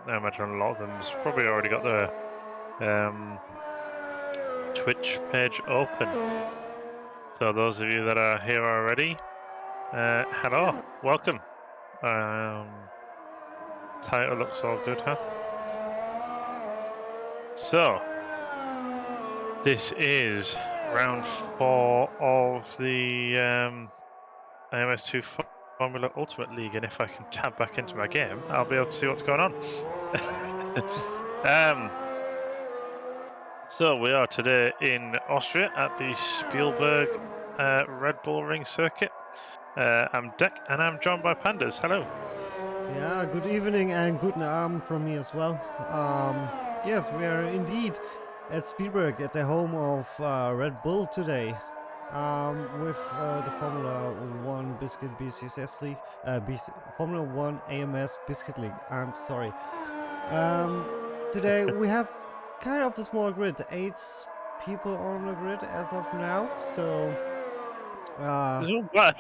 I imagine a lot of them's probably already got their Twitch page open. So those of you that are here already, hello, welcome. Title looks all good, huh? So, this is round 4 of the AMS2 Formula Ultimate League, and if I can tab back into my game, I'll be able to see what's going on. So we are today in Austria at the Spielberg Red Bull Ring circuit. I'm Dec, and I'm joined by Panderz. Hello. Yeah, good evening and guten Abend from me as well. Yes, we are indeed at Spielberg at the home of Red Bull today with the Formula 1 BSKIT BCSS League, Formula 1 AMS BSKIT League. I'm sorry. Today we have kind of a small grid, 8 people on the grid as of now, so What?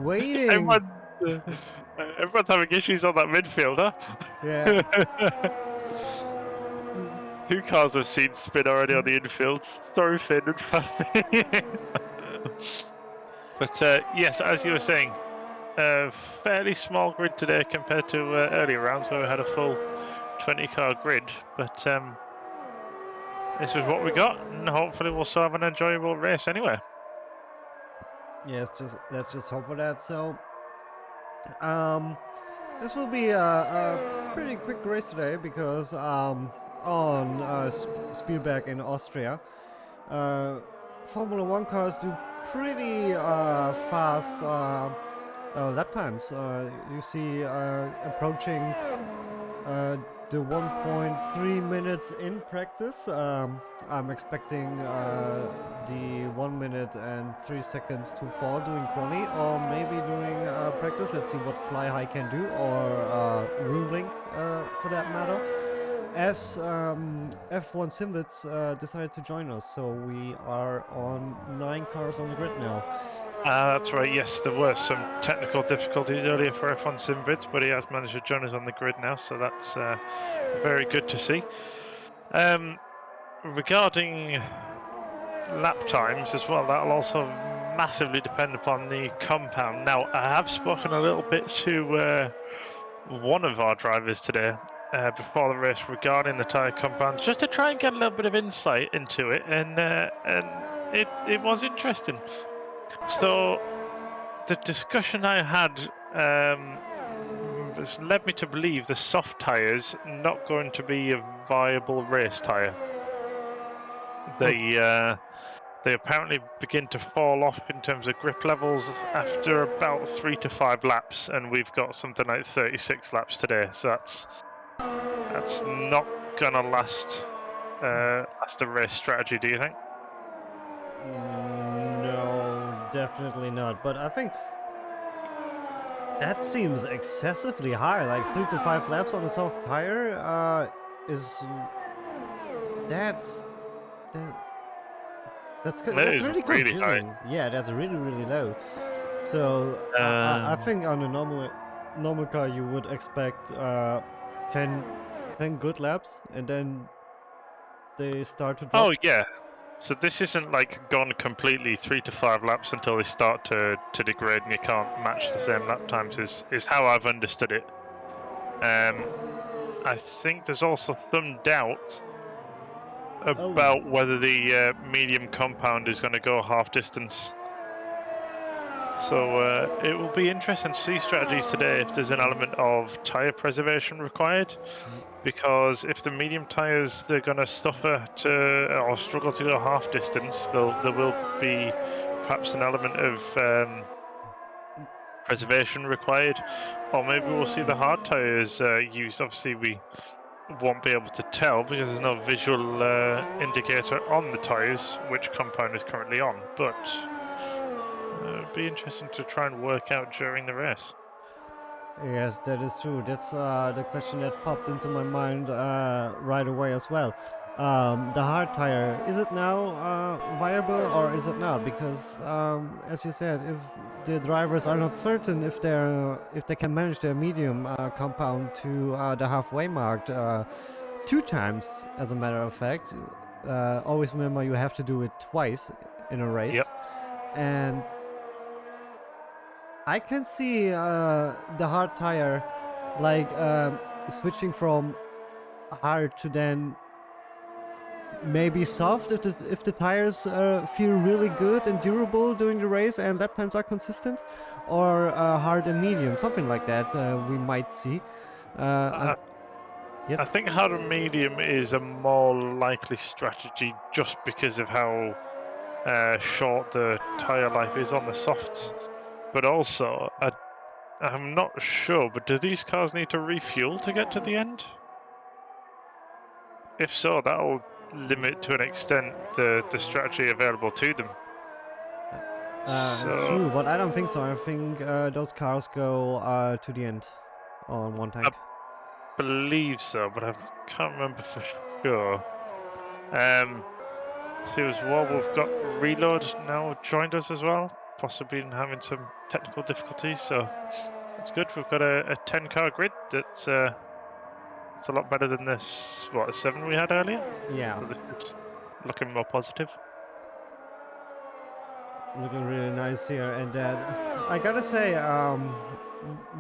waiting. Everyone's having issues on that midfield, huh? Yeah. 2 cars I've seen spin already on the infield. Sorry, Finn. But yes, as you were saying, a fairly small grid today compared to earlier rounds where we had a full 20-car grid. But this is what we got, and hopefully we'll still have an enjoyable race anyway. Yes, let's just hope for that. So, this will be a pretty quick race today because on Spielberg in Austria, Formula 1 cars do pretty fast lap times. You see approaching the 1.3 minutes in practice. I'm expecting the 1 minute and 3 seconds to fall doing quali, or maybe doing practice. Let's see what Fly High can do, or Ruling for that matter. As F1 Simvits decided to join us, so we are on 9 cars on the grid now. That's right, yes, there were some technical difficulties earlier for F1 Simvids, but he has managed to join us on the grid now, so that's very good to see. Regarding lap times as well, that'll also massively depend upon the compound. Now, I have spoken a little bit to one of our drivers today before the race regarding the tyre compounds, just to try and get a little bit of insight into it, and it was interesting. So the discussion I had has led me to believe the soft tyres not going to be a viable race tyre. They apparently begin to fall off in terms of grip levels after about 3 to 5 laps, and we've got something like 36 laps today. So that's not gonna last a race strategy. Do you think? No, definitely not. But I think that seems excessively high. Like 3 to 5 laps on a soft tire is that's that's really confusing. High. Yeah, that's really low. So I think on a normal car you would expect 10 good laps, and then they start to drop. Oh yeah. So this isn't like gone completely 3 to 5 laps until they start to degrade and you can't match the same lap times is how I've understood it. I think there's also some doubt about whether the medium compound is going to go half distance. So it will be interesting to see strategies today if there's an element of tyre preservation required, because if the medium tyres are going to suffer or struggle to go half distance, there will be perhaps an element of preservation required, or maybe we'll see the hard tyres used. Obviously we won't be able to tell because there's no visual indicator on the tyres which compound is currently on, but it'd be interesting to try and work out during the race. Yes, that is true. That's the question that popped into my mind right away as well. The hard tire, is it now viable or is it not? Because as you said, if the drivers are not certain if they can manage their medium compound to the halfway mark 2 times, as a matter of fact. Always remember you have to do it twice in a race. Yep. And I can see the hard tire like switching from hard to then maybe soft if the tires feel really good and durable during the race and lap times are consistent, or hard and medium, something like that we might see. Yes. I think hard and medium is a more likely strategy just because of how short the tyre life is on the softs. But also, I'm not sure, but do these cars need to refuel to get to the end? If so, that'll limit to an extent the strategy available to them. True, but I don't think so. I think those cars go to the end on one tank. I believe so, but I can't remember for sure. See, as well, we've got Reload now joined us as well, possibly having some technical difficulties, so that's good. We've got a 10-car grid that's a lot better than this, what, 7 we had earlier? Yeah. So this is looking more positive. Looking really nice here, and I gotta say,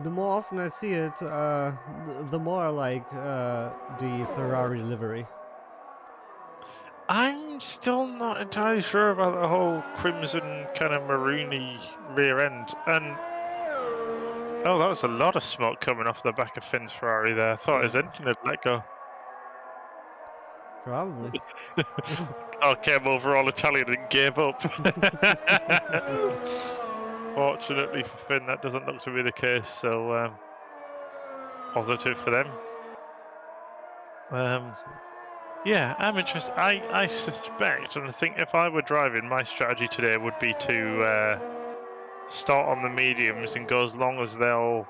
the more often I see it, the more I like the Ferrari livery. I'm still not entirely sure about the whole crimson kind of maroony rear end. And oh, that was a lot of smoke coming off the back of Finn's Ferrari there. I thought his engine had let go. Probably. Oh, came over all Italian and gave up. Fortunately for Finn, that doesn't look to be the case. So positive for them. Yeah, I'm interested. I suspect, and I think if I were driving, my strategy today would be to start on the mediums and go as long as they'll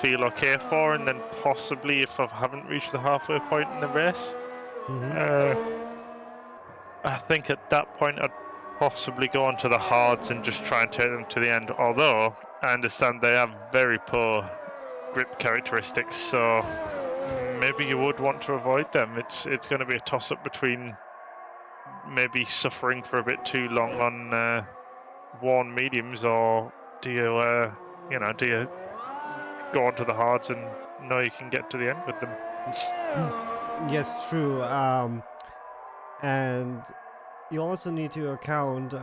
feel okay for, and then possibly if I haven't reached the halfway point in the race, I think at that point I'd possibly go onto the hards and just try and take them to the end. Although I understand they have very poor grip characteristics, so maybe you would want to avoid them. It's going to be a toss-up between maybe suffering for a bit too long on worn mediums, or do you go onto the hards and know you can get to the end with them? Yes, true. And you also need to account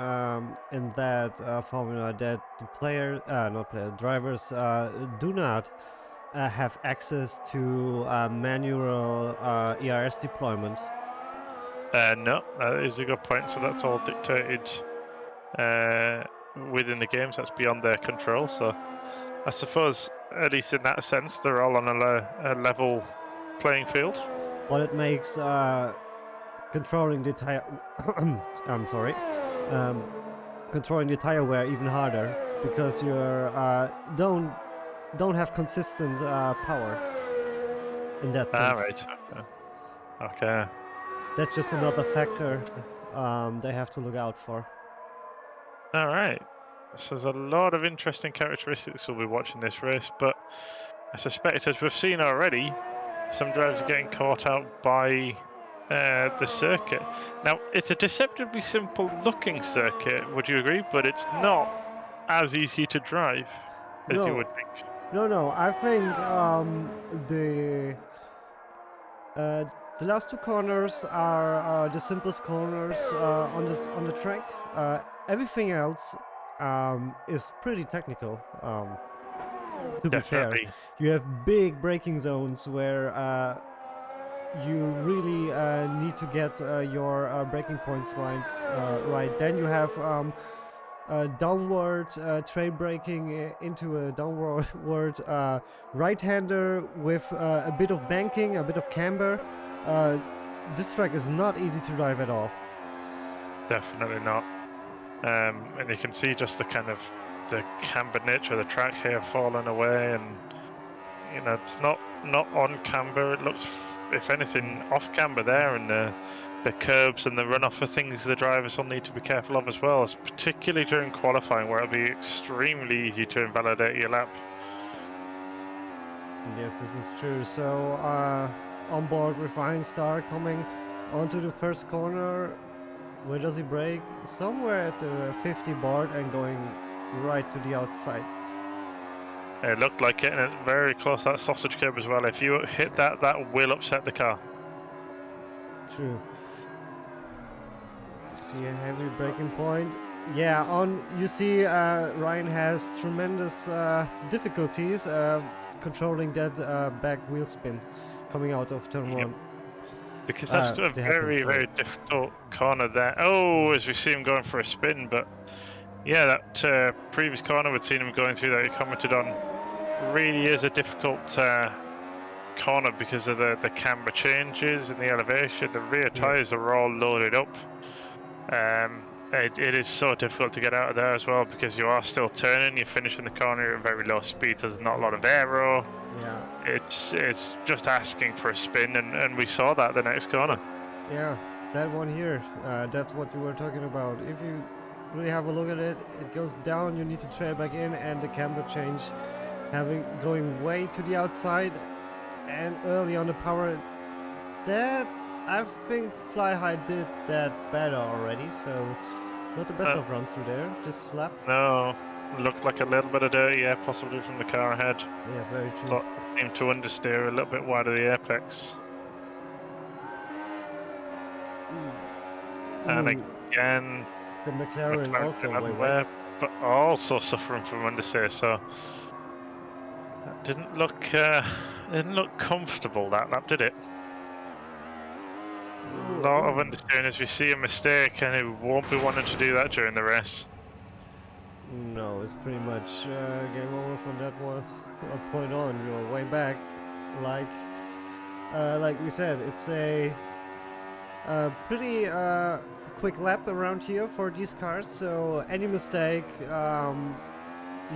in that formula that the drivers do not have access to manual ERS deployment. No, that is a good point. So that's all dictated within the games. That's beyond their control. So I suppose, at least in that sense, they're all on a level playing field. But it makes controlling the tire. I'm sorry. Controlling the tire wear even harder because you're don't have consistent power in that sense. Right. Okay. That's just another factor they have to look out for. All right. So there's a lot of interesting characteristics we'll be watching this race, but I suspect, as we've seen already, some drivers are getting caught out by the circuit. Now, it's a deceptively simple looking circuit, would you agree? But it's not as easy to drive as you would think. No, I think the last 2 corners are the simplest corners on the track. Everything else is pretty technical. To be fair, you have big braking zones where you really need to get your braking points right. Then you have downward trail braking into a downward right-hander with a bit of banking, a bit of camber. This track is not easy to drive at all. Definitely not. And you can see just the kind of the cambered nature of the track here falling away, and it's not on camber. It looks if anything, off camber there, and the curbs and the runoff are things the drivers will need to be careful of as well, particularly during qualifying, where it'll be extremely easy to invalidate your lap. Yes, this is true. So on board with Ryan Starr coming onto the first corner. Where does he brake? Somewhere at the 50 board and going right to the outside. It looked like it, and it's very close to that sausage curb as well. If you hit that, that will upset the car. True. See a heavy braking point. Yeah, you see Ryan has tremendous difficulties controlling that back wheel spin coming out of turn 1. Because that's a very, very difficult corner there. Oh, as we see him going for a spin, but yeah, that previous corner we'd seen him going through that he commented on really is a difficult corner because of the camber changes and the elevation. The rear tyres are all loaded up. It is so difficult to get out of there as well because you are still turning, you're finishing the corner at very low speed, there's not a lot of aero. Yeah. It's just asking for a spin, and we saw that the next corner. Yeah, that one here, that's what you were talking about. If you really have a look at it, it goes down, you need to trail back in, and the camber change going way to the outside and early on the power. That, I think Fly High did that better already, so not the best of runs through there, this lap. No, looked like a little bit of dirty air possibly from the car ahead. Yeah, very true. So seemed to understeer a little bit wide of the apex. And again, the McLaren also everywhere, but also suffering from understeer. So that didn't look comfortable that lap, did it? A lot of understeering as we see a mistake, and he won't be wanting to do that during the race. No, it's pretty much game over from that one point on. You're way back. Like we said, it's a pretty quick lap around here for these cars. So any mistake,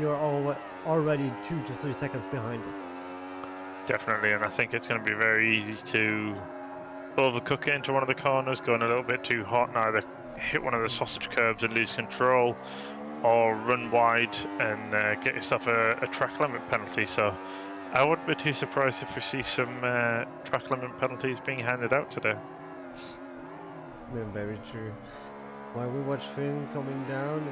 you're already 2 to 3 seconds behind it. Definitely, and I think it's going to be very easy to overcook it into one of the corners, going a little bit too hot, and either hit one of the sausage curbs and lose control, or run wide and get yourself a track limit penalty. So I wouldn't be too surprised if we see some track limit penalties being handed out today. Yeah, very true. While we watch Finn coming down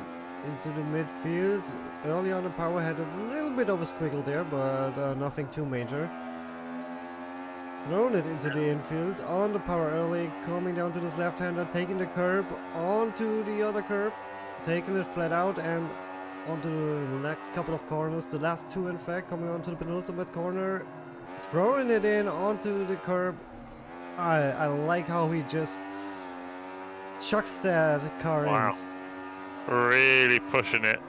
into the midfield, early on the power had a little bit of a squiggle there, but nothing too major. Thrown it into the infield, on the power early, coming down to this left-hander, taking the curb, onto the other curb, taking it flat out, and onto the next couple of corners, the last 2 in fact, coming onto the penultimate corner, throwing it in onto the curb. I like how he just chucks that car in. Really pushing it.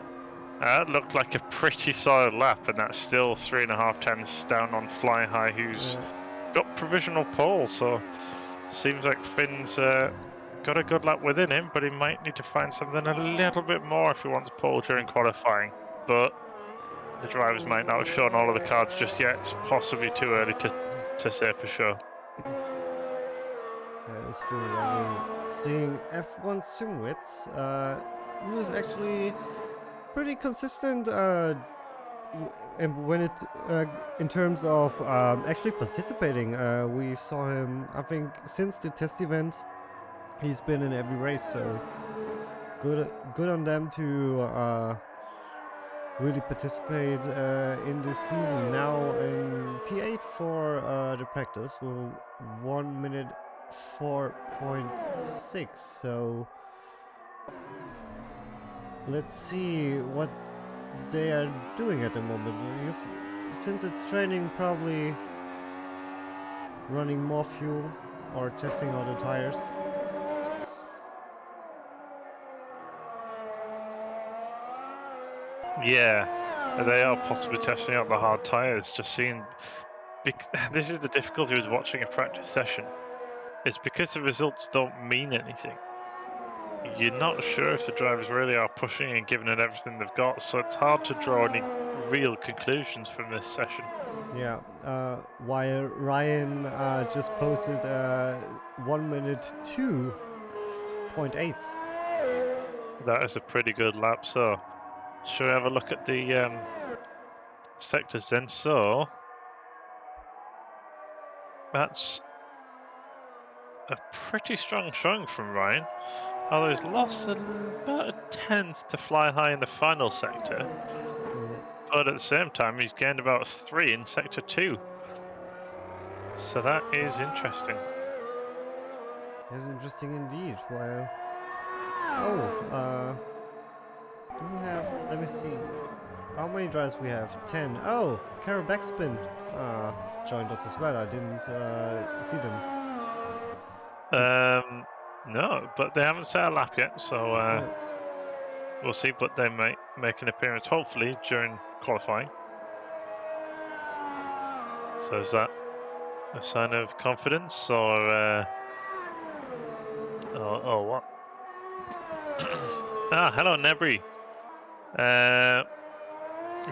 That looked like a pretty solid lap, and that's still 3.5 tenths down on Fly High, who's got provisional pole, so seems like Finn's got a good lap within him, but he might need to find something a little bit more if he wants pole during qualifying. But the drivers might not have shown all of the cards just yet. It's possibly too early to say for sure. Yeah, it's true. I mean, seeing F1 Simwits, he was actually pretty consistent and when it in terms of actually participating. We saw him, I think, since the test event, he's been in every race, so good on them to really participate in this season. Now in P8 for the practice, with 1 minute 4.6, so let's see what they are doing at the moment. Since it's training, probably running more fuel or testing all the tires. Yeah, they are possibly testing out the hard tires, just seeing. This is the difficulty with watching a practice session. It's because the results don't mean anything. you're not sure if the drivers really are pushing and giving it everything they've got, so it's hard to draw any real conclusions from this session. Yeah, while Ryan just posted 1 minute 2.8. That is a pretty good lap. So, shall we have a look at the sectors then? So, that's a pretty strong showing from Ryan. Although he's lost about a tenth to fly high in the final sector, but at the same time he's gained about 3 in sector 2. So that is interesting. That's interesting indeed. While do we have? Let me see. How many drivers we have? 10. Oh, Carol Backspin joined us as well. I didn't see them. No, but they haven't set a lap yet, so Yeah. we'll see. But they might make an appearance, hopefully, during qualifying. So is that a sign of confidence, or oh what? Hello, Nebri.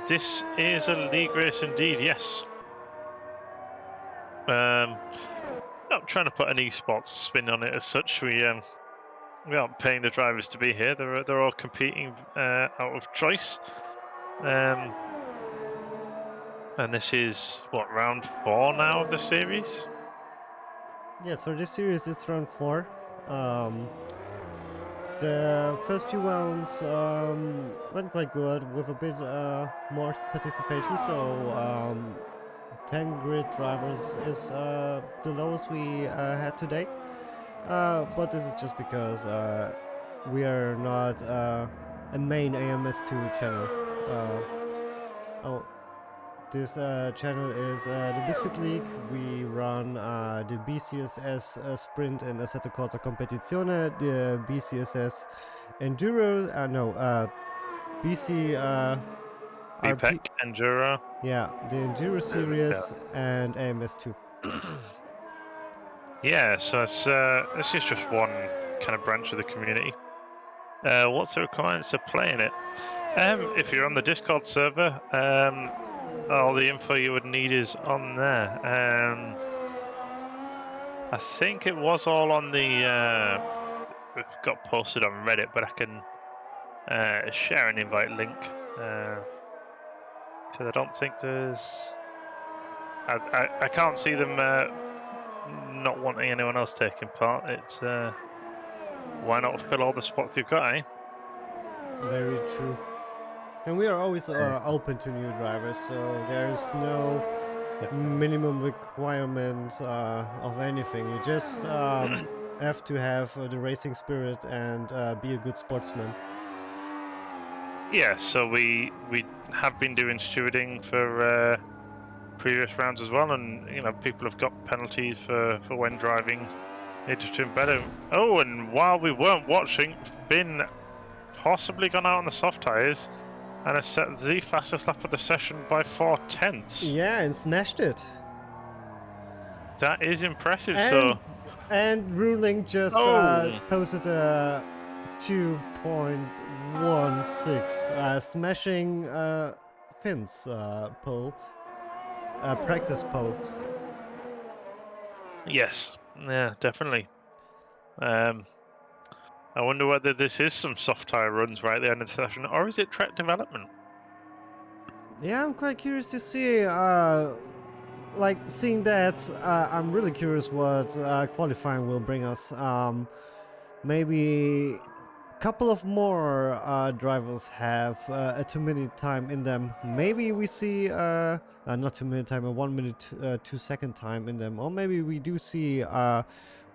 This is a league race indeed, yes. Not trying to put an esports spin on it as such. We aren't paying the drivers to be here. They're all competing out of choice. And this is what, round 4 now of the series? Yes, for this series it's round 4. The first few rounds went quite good with a bit more participation. So 10 grid drivers is the lowest we had to date. But this is just because we are not a main AMS2 channel. This channel is the BSKIT League. We run the BCSS Sprint and Assetto Corsa Competizione, the BCSS Enduro, BC BPEC, Enduro. Yeah, the Enduro series and AMS2. Yeah, so this is just one kind of branch of the community. What's the requirements of playing it? If you're on the Discord server, all the info you would need is on there. I think it was all on the it got posted on Reddit, but I can share an invite link because I don't think there's. I can't see them not wanting anyone else taking part. It's why not fill all the spots you've got, eh? Very true. And we are always open to new drivers, so there's no minimum requirement of anything. You just have to have the racing spirit and be a good sportsman. Yeah, so we have been doing stewarding for previous rounds as well, and people have got penalties for when driving. It's just doing better. Oh, and while we weren't watching, Finn possibly gone out on the soft tyres and has set the fastest lap of the session by 4/10. Yeah, and smashed it. That is impressive. And Ruling just posted a 2.16, smashing Finn's pole, practice pole. Yes, yeah, definitely. I wonder whether this is some soft tyre runs right at the end of the session, or is it track development? Yeah, I'm quite curious to see. Seeing that, I'm really curious what qualifying will bring us. Maybe a couple of more drivers have a 2-minute time in them. Maybe we see not 2-minute time, a 1 minute 2 second time in them, or maybe we do see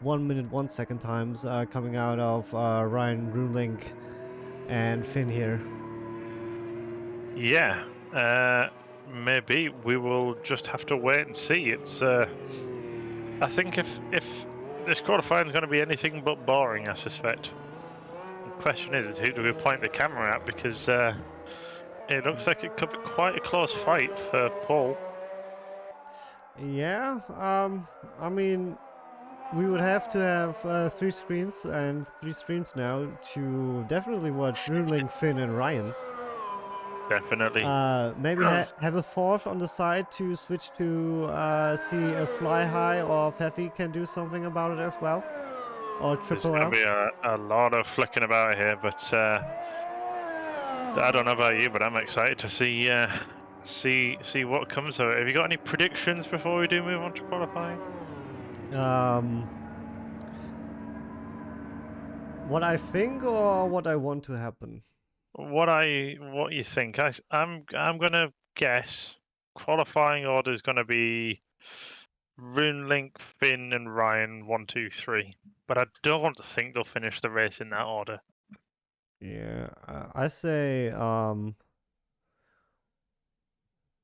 1 minute 1 second times coming out of Ryan Ruling and Finn here. Yeah, maybe we will just have to wait and see. It's I think if this qualifying is going to be anything but boring, I suspect. The question is who do we point the camera at, because it looks like it could be quite a close fight for pole. Yeah, I mean, we would have to have 3 screens and 3 streams now to definitely watch Grunling, Finn, and Ryan. Definitely. Maybe have a fourth on the side to switch to see if Fly High or Peppy can do something about it as well. Or There's Triple going L. to be a lot of flicking about here, but I don't know about you, but I'm excited to see what comes of it. Have you got any predictions before we do move on to qualifying? What I think or what I want to happen? What you think? I'm gonna guess qualifying order is gonna be Runelink, Finn, and Ryan 1, 2, 3. But I don't think they'll finish the race in that order. Yeah, I say,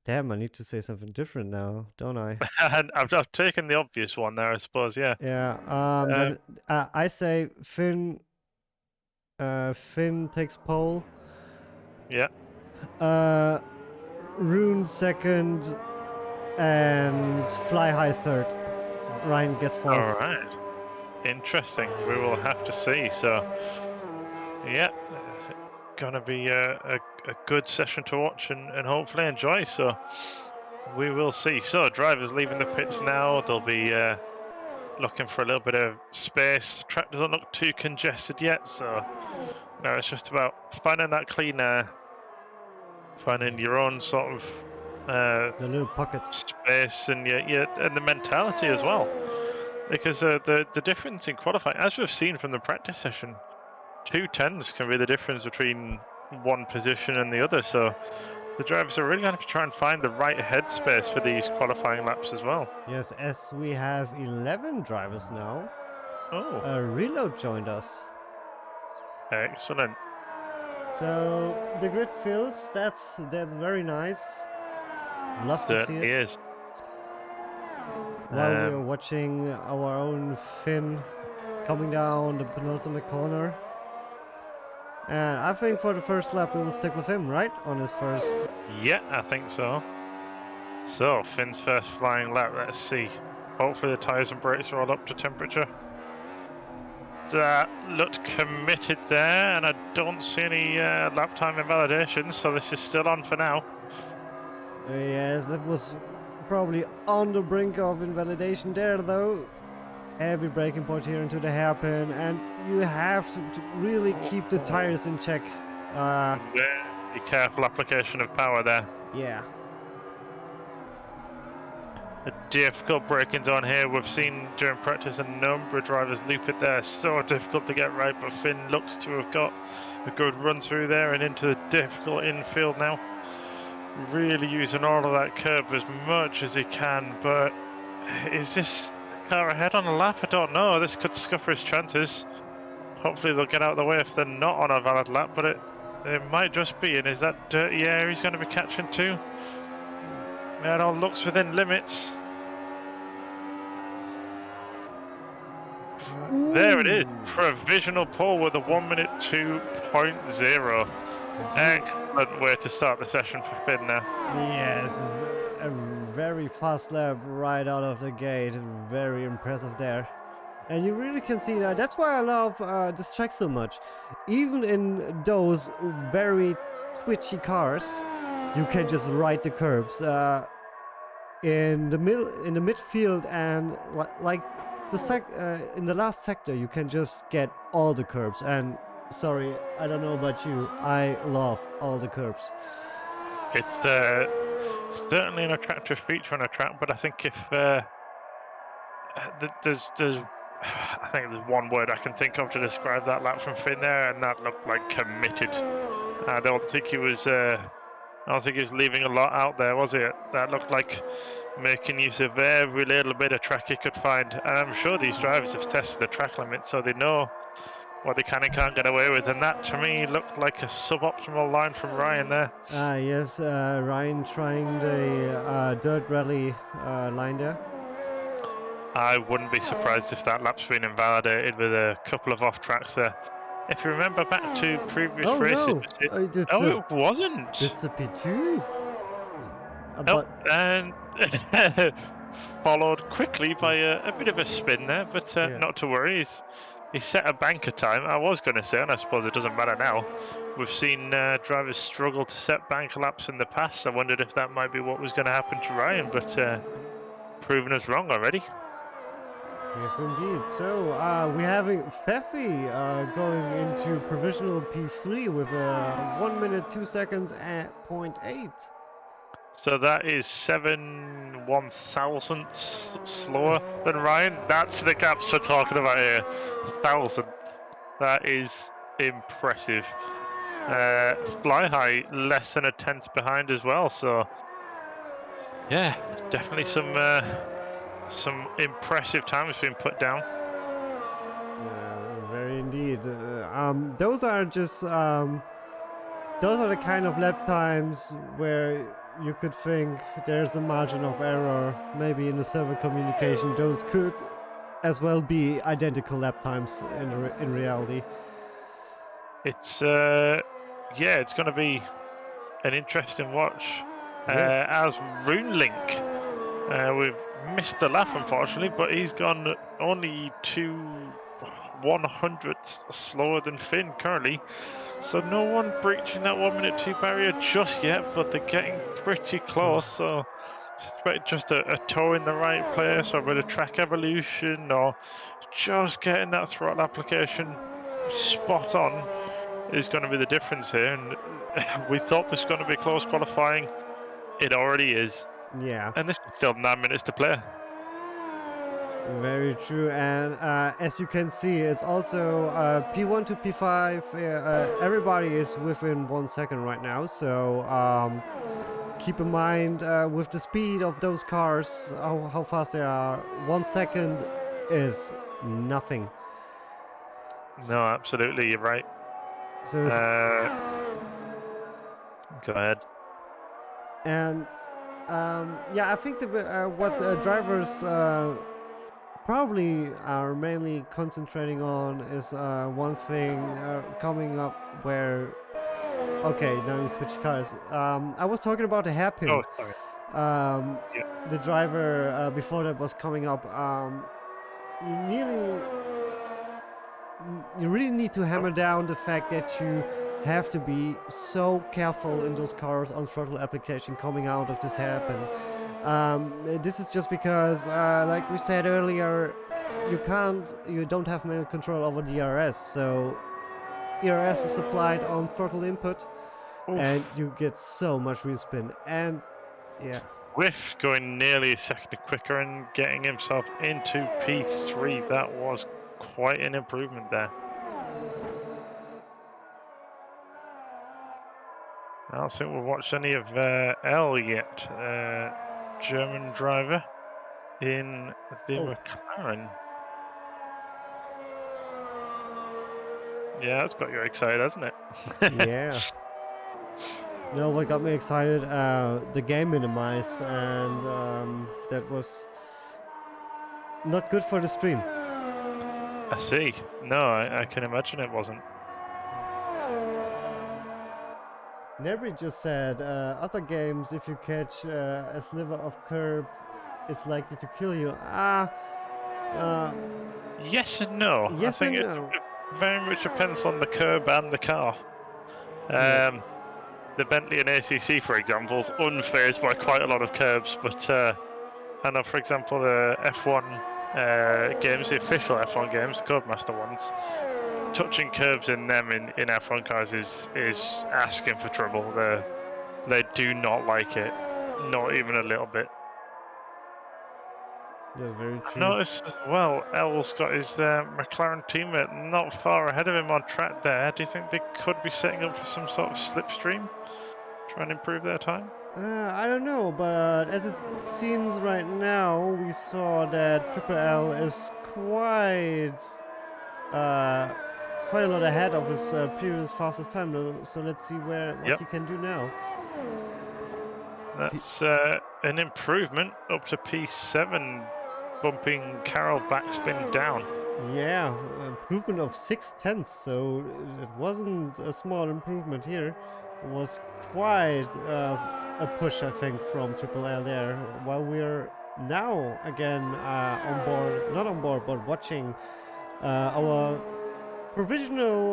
damn, I need to say something different now, don't I? And I've taken the obvious one there, I suppose. Yeah. Yeah. Then I say Finn. Finn takes pole. Yeah. Rune second, and Fly High third. Ryan gets fourth. All right. Interesting. We will have to see. So, yeah, it's gonna be a good session to watch and hopefully enjoy. So, we will see. So, drivers leaving the pits now. They'll be looking for a little bit of space. The track doesn't look too congested yet, so no, it's just about finding that clean air, finding your own sort of The little pocket. space and and the mentality as well. Because the difference in qualifying, as we've seen from the practice session, 2 tenths can be the difference between one position and the other. So the drivers are really going to have to try and find the right headspace for these qualifying laps as well. Yes, as we have 11 drivers now. Oh, Reload joined us. excellent. So the grid fills. That's very nice. Love to see Certainly it. is. While we are watching our own Finn coming down the penultimate corner. And I think for the first lap we will stick with him, right? On his first. Yeah, I think so. So, Finn's first flying lap, let's see. Hopefully the tyres and brakes are all up to temperature. That looked committed there, and I don't see any lap time invalidation, so this is still on for now. Yes, it was probably on the brink of invalidation there, though. Heavy braking point here into the hairpin, and you have to really keep the tires in check. Very careful application of power there. Yeah. A difficult braking zone here. We've seen during practice a number of drivers loop it there. So difficult to get right, but Finn looks to have got a good run through there and into the difficult infield now. Really using all of that curb as much as he can, but is this car ahead on a lap? I don't know. This could scupper his chances. Hopefully they'll get out of the way if they're not on a valid lap, but it might just be. And is that dirty air he's going to be catching too? That all looks within limits. Ooh. There it is. Provisional pole with a 1 minute 2.0. Excellent way to start the session for Finn now. Yes, a very fast lap right out of the gate. Very impressive there. And you really can see that. That's why I love this track so much. Even in those very twitchy cars, you can just ride the curbs. In the midfield, and like in the last sector, you can just get all the curbs. And sorry, I don't know about you, I love all the curbs. It's certainly an attractive feature on a track, but I think if there's I think there's one word I can think of to describe that lap from Finn there, and that looked like committed. I don't think he was leaving a lot out there, was it? That looked like making use of every little bit of track he could find. And I'm sure these drivers have tested the track limit, so they know what they can and can't get away with. And that, to me, looked like a suboptimal line from Ryan there. Yes, Ryan trying the dirt rally line there. I wouldn't be surprised if that lap's been invalidated with a couple of off tracks there. If you remember back to previous races, no. it wasn't. It's a P2. And followed quickly by a bit of a spin there, but Yeah. not to worry. He set a banker time. I was going to say, and I suppose it doesn't matter now. We've seen drivers struggle to set banker laps in the past. I wondered if that might be what was going to happen to Ryan, but proven us wrong already. Yes, indeed. So we're having Pfeffi going into provisional P3 with 1 minute 2 seconds at 0.8. So that is 7/1000ths slower than Ryan. That's the gaps we're talking about here. Thousandths. That is impressive. Fly high less than a tenth behind as well. So yeah, definitely some impressive times being put down. Very indeed. Those are just those are the kind of lap times where you could think there's a margin of error. Maybe in the server communication, those could as well be identical lap times in reality. It's it's going to be an interesting watch. Yes. As RuneLink, we've missed the lap unfortunately, but he's gone only 2/100ths slower than Finn currently. So no one breaching that 1 minute 2 barrier just yet, but they're getting pretty close. So just a toe in the right place, or a bit of track evolution, or just getting that throttle application spot on is going to be the difference here. And we thought this was going to be close qualifying. It already is. Yeah. And this is still 9 minutes to play. Very true, and as you can see, it's also P1 to P5. Everybody is within 1 second right now, so keep in mind with the speed of those cars, how fast they are. 1 second is nothing. No, absolutely, you're right. So go ahead. And yeah, I think what drivers probably are mainly concentrating on is one thing coming up where. Okay, now you switch cars. I was talking about the hairpin. Oh, sorry. Yeah. The driver before that was coming up. You really need to hammer down the fact that you have to be so careful in those cars on throttle application coming out of this hairpin. This is just because, like we said earlier, you don't have manual control over the ERS, so ERS is applied on throttle input, and you get so much wheel spin. And yeah, Whiff going nearly a second quicker and getting himself into P3. That was quite an improvement there. I don't think we've watched any of L yet. German driver in the McLaren. Yeah, that's got you excited, hasn't it? yeah. No, what got me excited, the game minimized, and that was not good for the stream. I see. No, I can imagine it wasn't. Nebri just said, other games, if you catch a sliver of curb, it's likely to kill you. Yes and no. Yes I think and no. it very much depends on the curb and the car. The Bentley and ACC, for example, is unfazed by quite a lot of curbs, but I know, for example, the F1 games, the official F1 games, the Codemaster ones, touching curbs in them in F1 cars is asking for trouble. They do not like it, not even a little bit. That's very true. Notice as well, L's got his McLaren teammate not far ahead of him on track there. Do you think they could be setting up for some sort of slipstream? Try and improve their time? I don't know, but as it seems right now, we saw that Triple L is quite a lot ahead of his previous fastest time. So let's see what he can do now. That's an improvement up to P7, bumping Carroll backspin down. Yeah, improvement of 6/10, so it wasn't a small improvement here. It was quite a push, I think, from Triple L there. While we're now again on board, not on board, but watching our provisional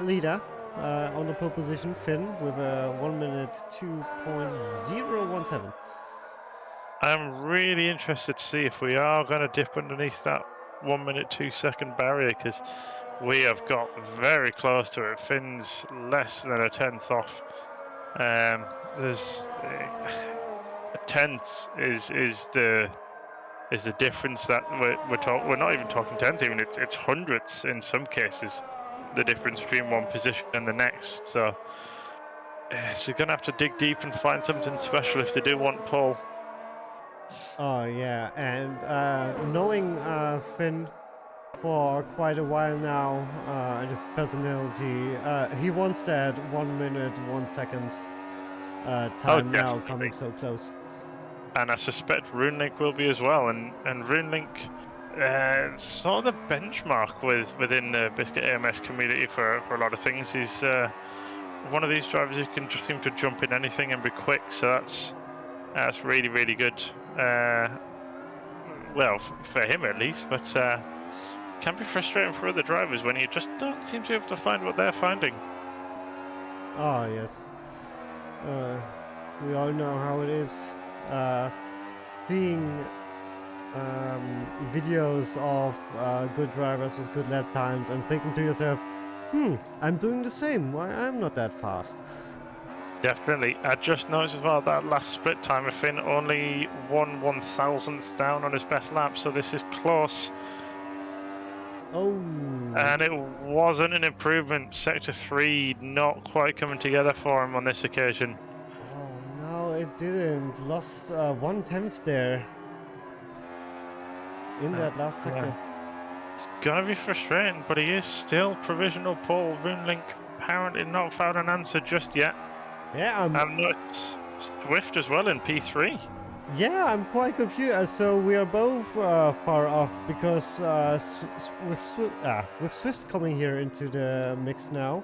leader on the pole position, Finn, with a 1 minute 2.017. I'm really interested to see if we are going to dip underneath that 1 minute 2 second barrier, because we have got very close to it. Finn's less than a tenth off. There's a tenth is the difference that we're not even talking tenths, even it's hundredths in some cases, the difference between one position and the next. So they're gonna have to dig deep and find something special if they do want pole. Oh yeah, and knowing Finn for quite a while now and his personality, he wants that 1 minute 1 second time now, Definitely. coming so close. And I suspect RuneLink will be as well. And RuneLink, sort of the benchmark within the BSKIT AMS community for a lot of things. He's one of these drivers who can just seem to jump in anything and be quick. So that's really, really good. Well, for him at least, but can be frustrating for other drivers when you just don't seem to be able to find what they're finding. Oh yes, we all know how it is. Seeing videos of good drivers with good lap times and thinking to yourself, I'm doing the same, why I'm not that fast. Definitely. I just noticed as well that last split time of Finn only 1/1000th down on his best lap, so this is close. Oh. And it wasn't an improvement. Sector 3 not quite coming together for him on this occasion. Oh no, it didn't. Lost 1/10 there in that last sector. Yeah. It's gonna be frustrating, but he is still provisional pole. RuneLink apparently not found an answer just yet. Yeah, And it's Swift as well in P3. Yeah, I'm quite confused. So we are both far off because with Swift coming here into the mix now,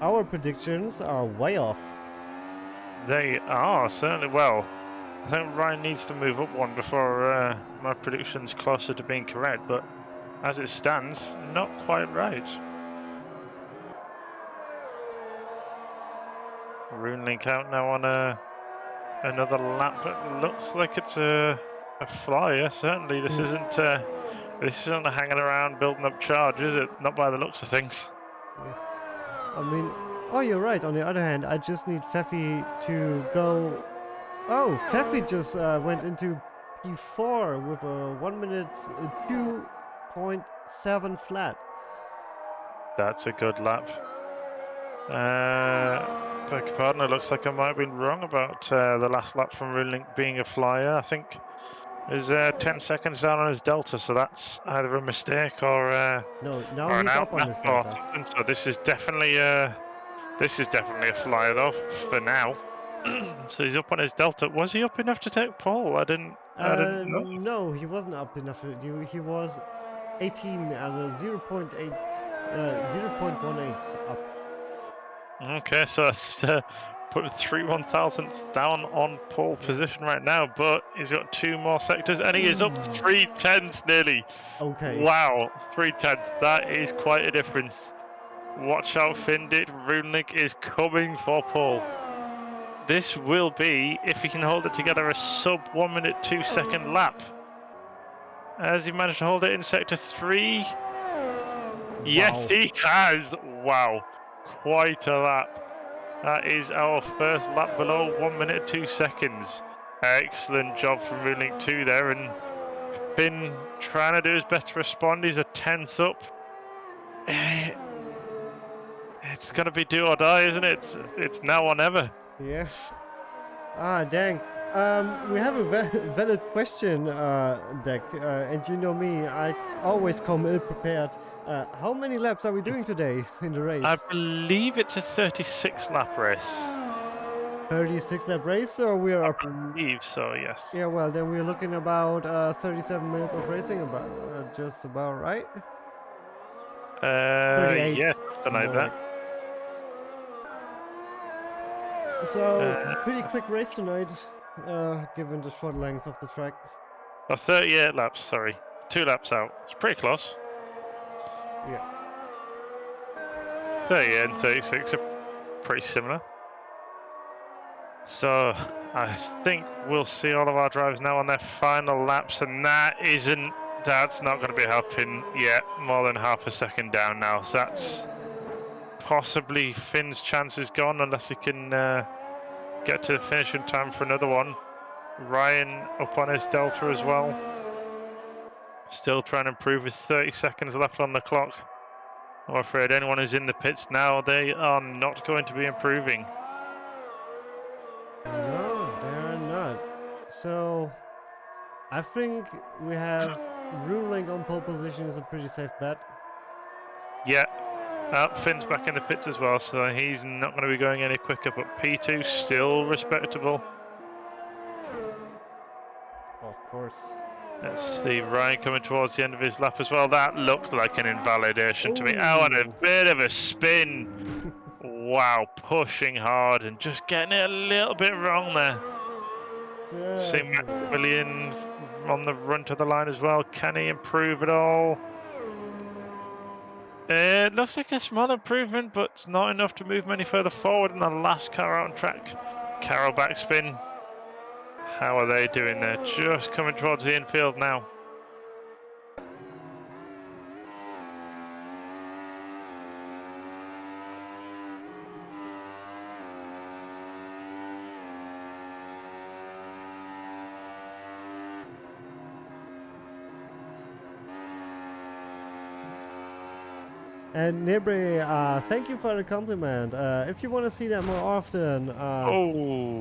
our predictions are way off. They are certainly. Well, I think Ryan needs to move up one before my prediction's closer to being correct, but as it stands, not quite right. RuneLink out now on another lap, but looks like it's a flyer. Certainly, this isn't a hanging around building up charge, is it? Not by the looks of things. Yeah. I mean, oh, you're right. On the other hand, I just need Pfeffy to go. Oh, Pfeffy just went into P4 with a 1 minute 2.7 flat. That's a good lap. Beg your pardon, it looks like I might have been wrong about the last lap from RuneLink being a flyer. I think there's 10 seconds down on his delta, so that's either a mistake or No, now or an he's up on his or delta. something. So this is definitely a flyer though for now. So he's up on his delta. Was he up enough to take pole? I didn't know. No, he wasn't up enough. He was 18 as a 0.18 up. Okay, so that's putting 3/1000th down on pole position right now, but he's got 2 more sectors and he is up 3/10 nearly. Okay. Wow, 3/10. That is quite a difference. Watch out, Findit. RuneLink is coming for pole. This will be, if he can hold it together, a sub 1 minute 2 second lap. Has he managed to hold it in sector 3? Yes, he has. Wow, quite a lap. That is our first lap below 1 minute 2 seconds. Excellent job from RuneLink 2 there, and Finn trying to do his best to respond. He's a tenth up. It's gonna be do or die, isn't it? It's now or never. Yeah. Ah, dang. We have a valid question, Dec, and you know me, I always come ill prepared. How many laps are we doing today in the race? I believe it's a 36 lap race. 36 lap race, or we are up? I believe so, yes. Yeah, well, then we're looking about 37 minutes of racing, about just about right. 38. Yes, something like that. So, pretty quick race tonight. given the short length of the track. Oh, 38 laps, sorry. 2 laps out. It's pretty close. Yeah. 38 and 36 are pretty similar. So I think we'll see all of our drivers now on their final laps, and that's not going to be helping yet. More than half a second down now, so that's possibly Finn's chances gone unless he can get to the finish in time for another one. Ryan up on his delta as well. Still trying to improve with 30 seconds left on the clock. I'm afraid anyone who's in the pits now, they are not going to be improving. No, they're not. So, I think we have Ruling on pole position is a pretty safe bet. Yeah, Finn's back in the pits as well, so he's not going to be going any quicker, but P2 still respectable. Of course. Let's see, Ryan coming towards the end of his lap as well. That looked like an invalidation to me. Oh, and a bit of a spin. Wow, pushing hard and just getting it a little bit wrong there. See Maximilian on the run to the line as well. Can he improve at all? It looks like a small improvement, but it's not enough to move him any further forward in the last car out on track. Carroll backspin. How are they doing there? Just coming towards the infield now. And Nebre, thank you for the compliment. If you want to see that more often,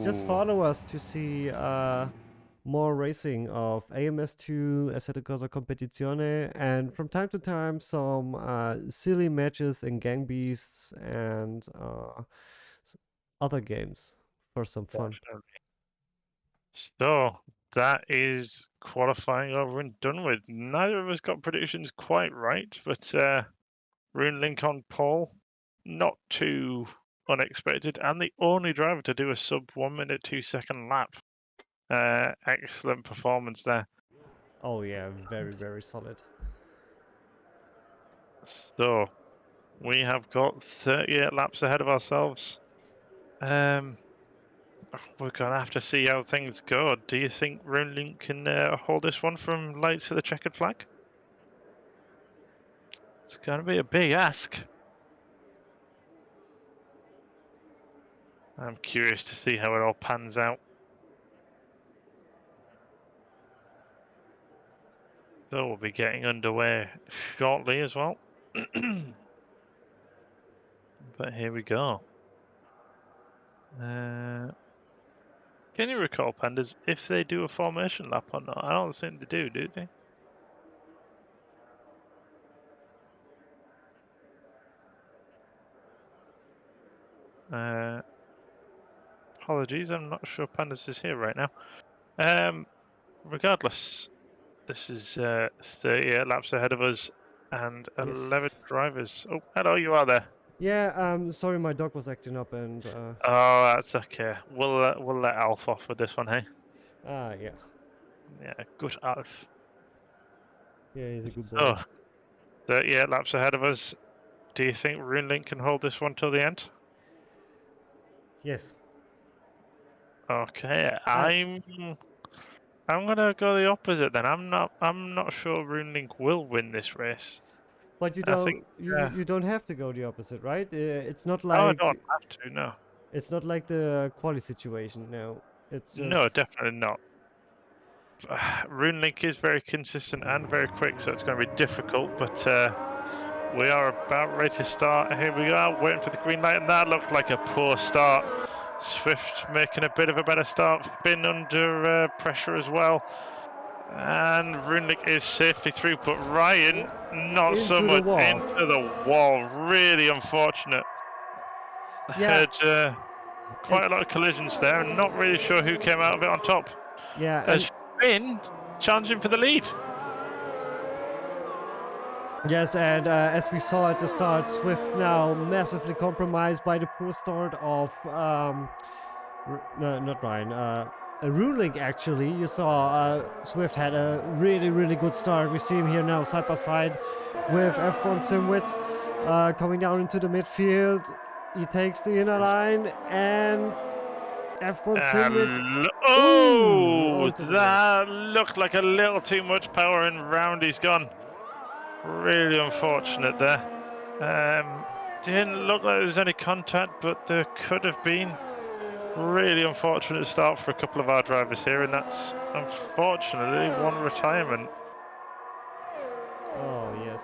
just follow us to see more racing of AMS2, Assetto Corsa Competizione, and from time to time some silly matches in Gang Beasts and other games for some fun. So that is qualifying over and done with. Neither of us got predictions quite right, but Rune Link on pole, not too unexpected, and the only driver to do a sub 1 minute 2 second lap. Excellent performance there. Oh yeah, very, very solid. So we have got 38 laps ahead of ourselves. We're gonna have to see how things go. Do you think Rune Link can hold this one from lights to the checkered flag? It's gonna be a big ask. I'm curious to see how it all pans out. So we'll be getting underway shortly as well. But here we go. Can you recall, Panderz, if they do a formation lap or not? I don't think they do they? Apologies, I'm not sure Panderz is here right now. Regardless, this is 38 laps ahead of us and 11 drivers. Oh, hello, you are there. Yeah, sorry my dog was acting up and... Oh, that's okay. We'll let Alf off with this one, hey? yeah. Yeah, good Alf. Yeah, he's a good boy. Oh, 38 laps ahead of us. Do you think Rune Link can hold this one till the end? Yes. Okay, I'm gonna go the opposite then. I'm not sure Rune Link will win this race. But you I don't think you don't have to go the opposite, right? It's not no, I like don't have to. No, it's not like the quali situation. No, it's just no, definitely not. Rune Link is very consistent and very quick, so it's going to be difficult. But we are about ready to start. Here we are, waiting for the green light, and that looked like a poor start. Swift making a bit of a better start. Finn under pressure as well. And Rune Link is safely through, but Ryan not so Into the much. wall. Into the wall. Really unfortunate. Yeah. Had quite a lot of collisions there, and not really sure who came out of it on top. Yeah. As Finn challenging for the lead. Yes, and as we saw at the start, Swift now massively compromised by the poor start of no, not Ryan. Roonlink actually. You saw Swift had a really good start. We see him here now side by side with F1 Simwitz coming down into the midfield. He takes the inner line and F1 Simwitz. Oh, Onto the that looked like a little too much power and round he's gone. Really unfortunate there. Didn't look like there was any contact, but there could have been. Really unfortunate start for a couple of our drivers here, and that's unfortunately one retirement. Oh, yes.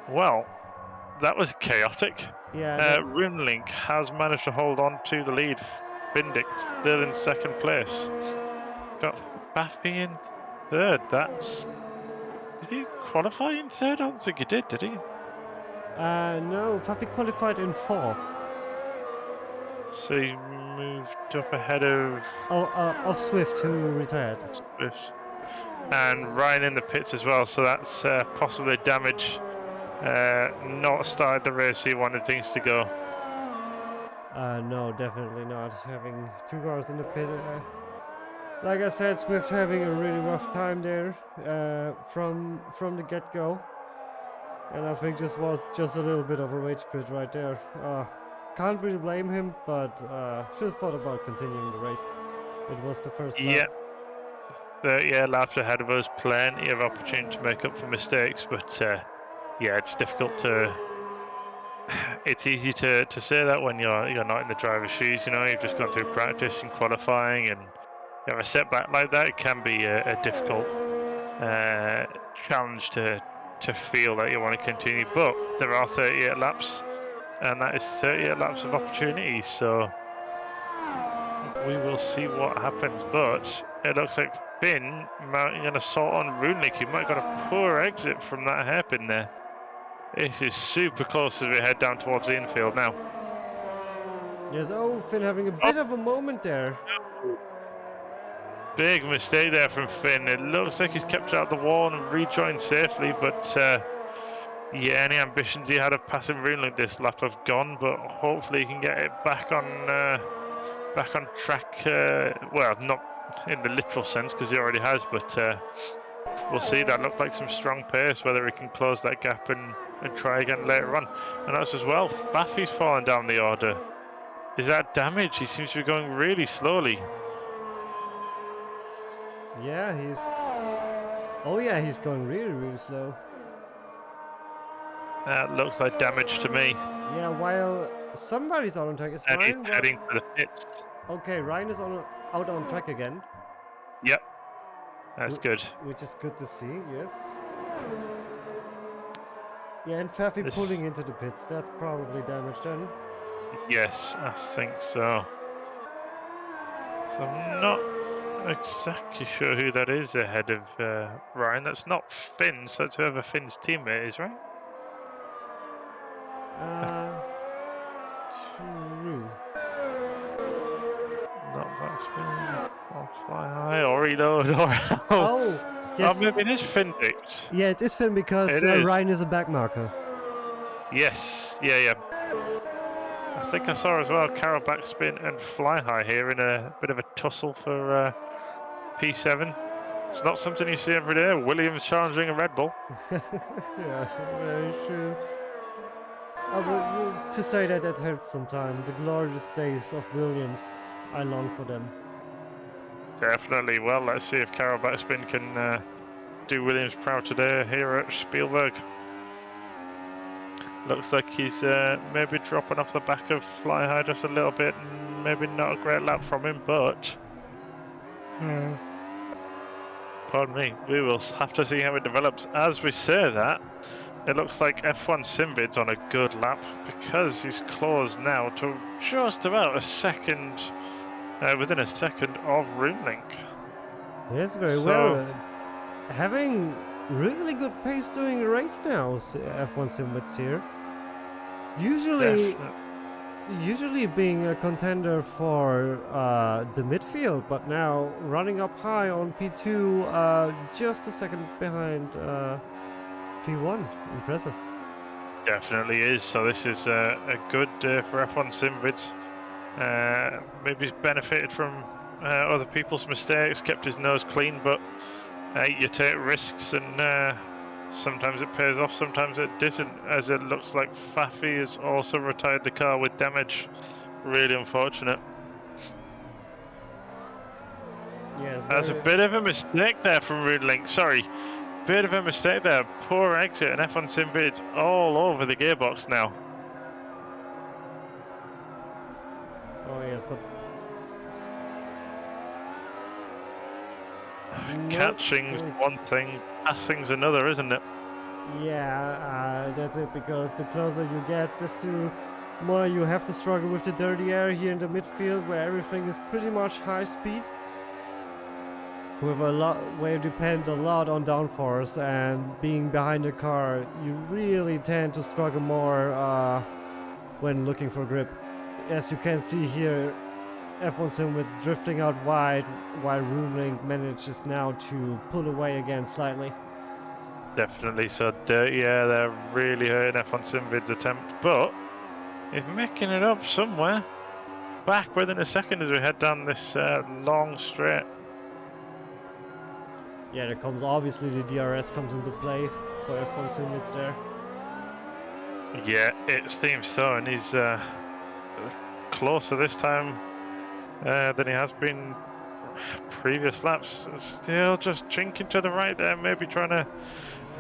Well, that was chaotic. Yeah. Rimlink has managed to hold on to the lead. Benedict still in second place. Got Baffy in third. Did he qualify in third? I don't think he did he? No, Fabi qualified in 4th. So he moved up ahead of Swift, who retired. Swift. And Ryan in the pits as well, so that's possibly damage. Not started the race he wanted things to go. No, definitely not. Having 2 cars in the pit. Like I said, Swift having a really rough time there from the get-go. And I think this was just a little bit of a rage quit right there. Can't really blame him, but should have thought about continuing the race. It was the first lap. Yeah, laps ahead of us, plenty of opportunity to make up for mistakes, but yeah, it's difficult to. It's easy to say that when you're not in the driver's shoes. You know, you've just gone through practice and qualifying, and you have a setback like that. It can be a difficult challenge to feel that you want to continue. But there are 38 laps, and that is 38 laps of opportunities. So we will see what happens. But it looks like Finn mounting an assault on Runlik. He might have got a poor exit from that hairpin there. This is super close as we head down towards the infield now. Yes, Finn having a bit of a moment there. Big mistake there from Finn. It looks like he's kept out the wall and rejoined safely, but yeah, any ambitions he had of passing Runlik this lap have gone, but hopefully he can get it back on track. Well, not in the literal sense because he already has, but we'll see. That looked like some strong pace, whether he can close that gap and try again later on. And that's as well, Baffy's fallen down the order. Is that damage? He seems to be going really slowly. Yeah, he's... Oh yeah, he's going really slow. That looks like damage to me. Yeah, while somebody's out on track, is And Ryan... he's heading for the pits. Okay, Ryan is out on track again. Yep. That's good. Which is good to see, yes. Yeah, and Faffy pulling into the pits, that probably damaged then. Yes, I think so. So I'm not exactly sure who that is ahead of Ryan. That's not Finn, so that's whoever Finn's teammate is, right? True. Not Backspin, or Fly High, or Reload, or... Oh, yes. Oh, maybe it is Findict. Yeah, it is Finn because Ryan is a back marker. Yes, yeah. I think I saw as well Carol Backspin and Fly High here in a bit of a tussle for P7. It's not something you see every day. Williams challenging a Red Bull. Yeah, very true. But to say that hurts sometimes. The glorious days of Williams, I long for them. Definitely. Well, let's see if Carol Backspin can do Williams proud today here at Spielberg. Looks like he's maybe dropping off the back of Fly High just a little bit. Maybe not a great lap from him, but... Pardon me. We will have to see how it develops. As we say that, it looks like F1 Simvid's on a good lap because he's close now to just about a second, within a second of Roomlink. Yes, very well. Having really good pace during the race now, F1 Simvid's here. Usually being a contender for the midfield, but now running up high on P2, just a second behind P1. Impressive. Definitely is. So this is a good day for F1 Simvid. Maybe he's benefited from other people's mistakes, kept his nose clean, but you take risks, and sometimes it pays off, sometimes it doesn't, as it looks like Faffy has also retired the car with damage. Really unfortunate. Yeah, That's a bit of a mistake there from Roodlink, sorry. Bit of a mistake there. Poor exit, and F1 Simvid's all over the gearbox now. Oh yes, but catching's one thing, passing's another, isn't it? Yeah, that's it, because the closer you get, desto more you have to struggle with the dirty air here in the midfield, where everything is pretty much high speed. Where you depend a lot on downforce, and being behind the car, you really tend to struggle more when looking for grip. As you can see here, F1 Simwitz drifting out wide, while Roomlink manages now to pull away again slightly. Definitely so dirty air there, really hurting F1 Simvid's attempt, but he's making it up somewhere. Back within a second as we head down this long straight. Yeah, there comes obviously the DRS comes into play for F1 Simwitz there. Yeah, it seems so, and he's closer this time than he has been previous laps. Still just chinking to the right there, maybe trying to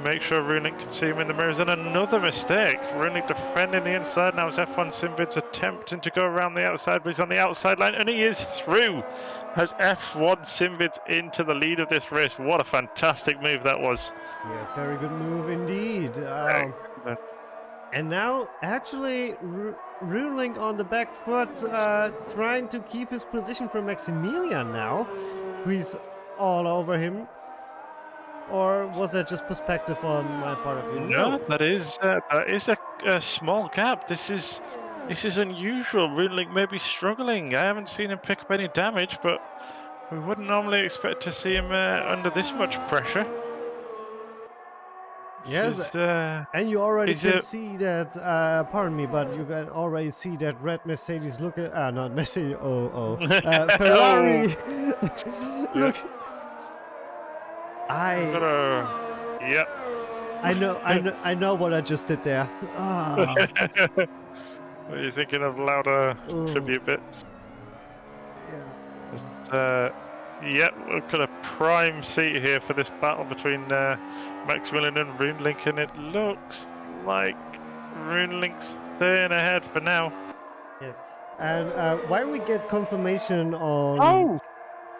make sure Rooney can see him in the mirrors. And another mistake. Rooney defending the inside. Now it's F1 Simvid's attempting to go around the outside, but he's on the outside line, and he is through. Has F1 Simvid's into the lead of this race. What a fantastic move that was. Yes, very good move indeed. And now, actually, Rooney on the back foot, trying to keep his position from Maximilian now, who's all over him. Or was that just perspective on my part of view? No, that is a small gap. This is unusual. Rooney may be struggling. I haven't seen him pick up any damage, but we wouldn't normally expect to see him under this much pressure. Yes, and you already can see that, pardon me, but you can already see that red Mercedes not Mercedes, Ferrari. Look, Yep. I know what I just did there. Are you thinking of louder tribute bits? Yeah. Yeah, we've got a prime seat here for this battle between Maximilian and Roonlink, and it looks like Roonlink's staying ahead for now. Yes. And while we get confirmation on... Oh!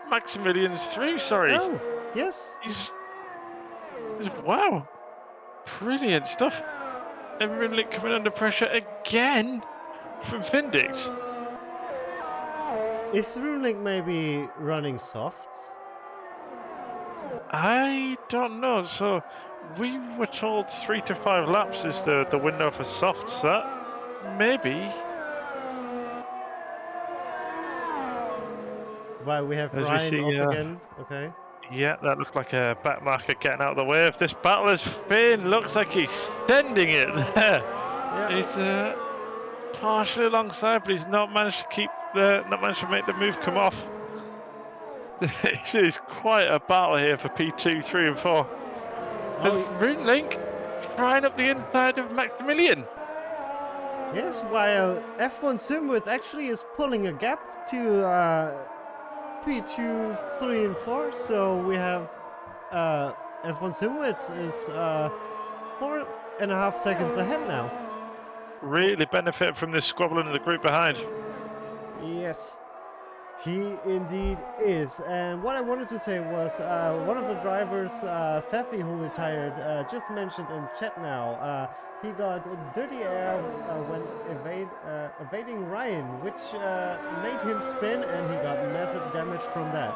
Maximilian's through, sorry. Oh, yes. Wow. Brilliant stuff. And Roonlink coming under pressure again from Findix. Is Roonlink maybe running softs? I don't know. So we were told 3 to 5 laps is the window for softs. That maybe. Well, we have Ryan off again. Okay. Yeah, that looks like a back marker getting out of the way of this battle as Finn looks like he's sending it there. Yeah. He's partially alongside, but he's not managed to make the move come off. This is quite a battle here for P2, 3 and 4. As Roonlink trying up the inside of Maximilian. Yes, while F1 Simwitz actually is pulling a gap to P2, 3 and 4. So we have F1 Simwitz is 4.5 seconds ahead now. Really benefit from this squabbling in the group behind. Yes, he indeed is. And what I wanted to say was one of the drivers, Faffy, who retired, just mentioned in chat now, he got dirty air when evading Ryan, which made him spin, and he got massive damage from that.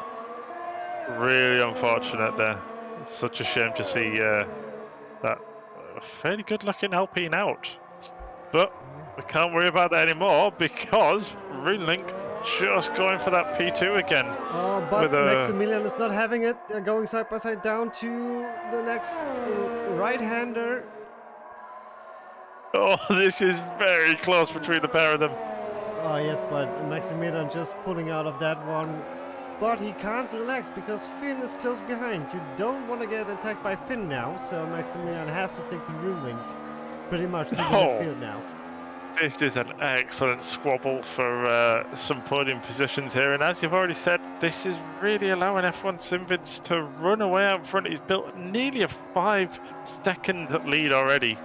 Really unfortunate there. It's such a shame to see that fairly good looking Alpine out. But we can't worry about that anymore because Roonlink just going for that P2 again. Oh, but Maximilian is not having it. They're going side by side down to the next right-hander. Oh, this is very close between the pair of them. Oh yes, but Maximilian just pulling out of that one. But he can't relax because Finn is close behind. You don't want to get attacked by Finn now, so Maximilian has to stick to Roonlink pretty much through the midfield now. This is an excellent squabble for some podium positions here, and as you've already said, this is really allowing F1 Simvids to run away out front. He's built nearly a 5-second lead already.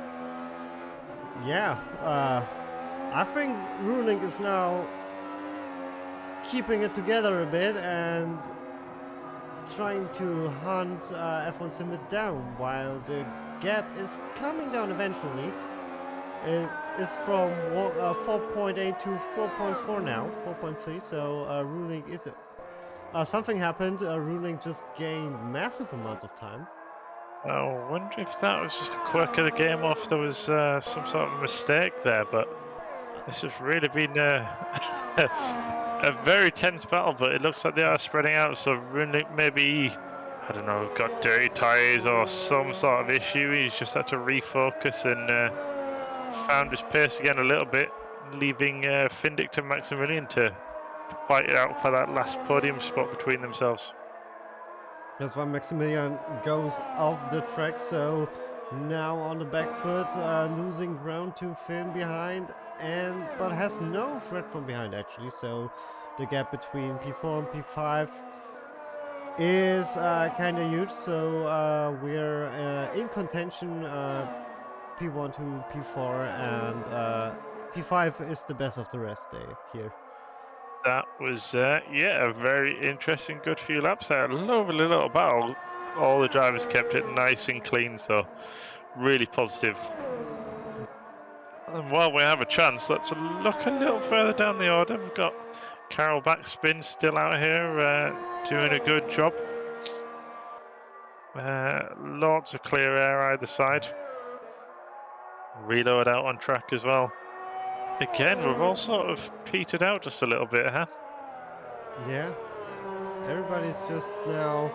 Yeah, I think Roonlink is now keeping it together a bit and trying to hunt F1 Simvids down, while the gap is coming down eventually. It is from 4.8 to 4.4 now, 4.3, so Roonlink is... something happened, Roonlink just gained massive amounts of time. I wonder if that was just a quirk of the game, or if there was some sort of mistake there, but this has really been a very tense battle, but it looks like they are spreading out, so Roonlink maybe, I don't know, got dirty tyres or some sort of issue. He's just had to refocus and found his pace again a little bit, leaving Findic and Maximilian to fight it out for that last podium spot between themselves. That's why Maximilian goes off the track, so now on the back foot, losing ground to Finn behind, but has no threat from behind actually, so the gap between P4 and P5 is kind of huge, so we're in contention, P1 to P4, and P5 is the best of the rest day here. That was, yeah, a very interesting, good few laps there. A lovely little battle. All the drivers kept it nice and clean, so really positive. And while we have a chance, let's look a little further down the order. We've got Carol Backspin still out here, doing a good job. Lots of clear air either side. Reload out on track as well. Again, we've all sort of petered out just a little bit, huh? Yeah, everybody's just now...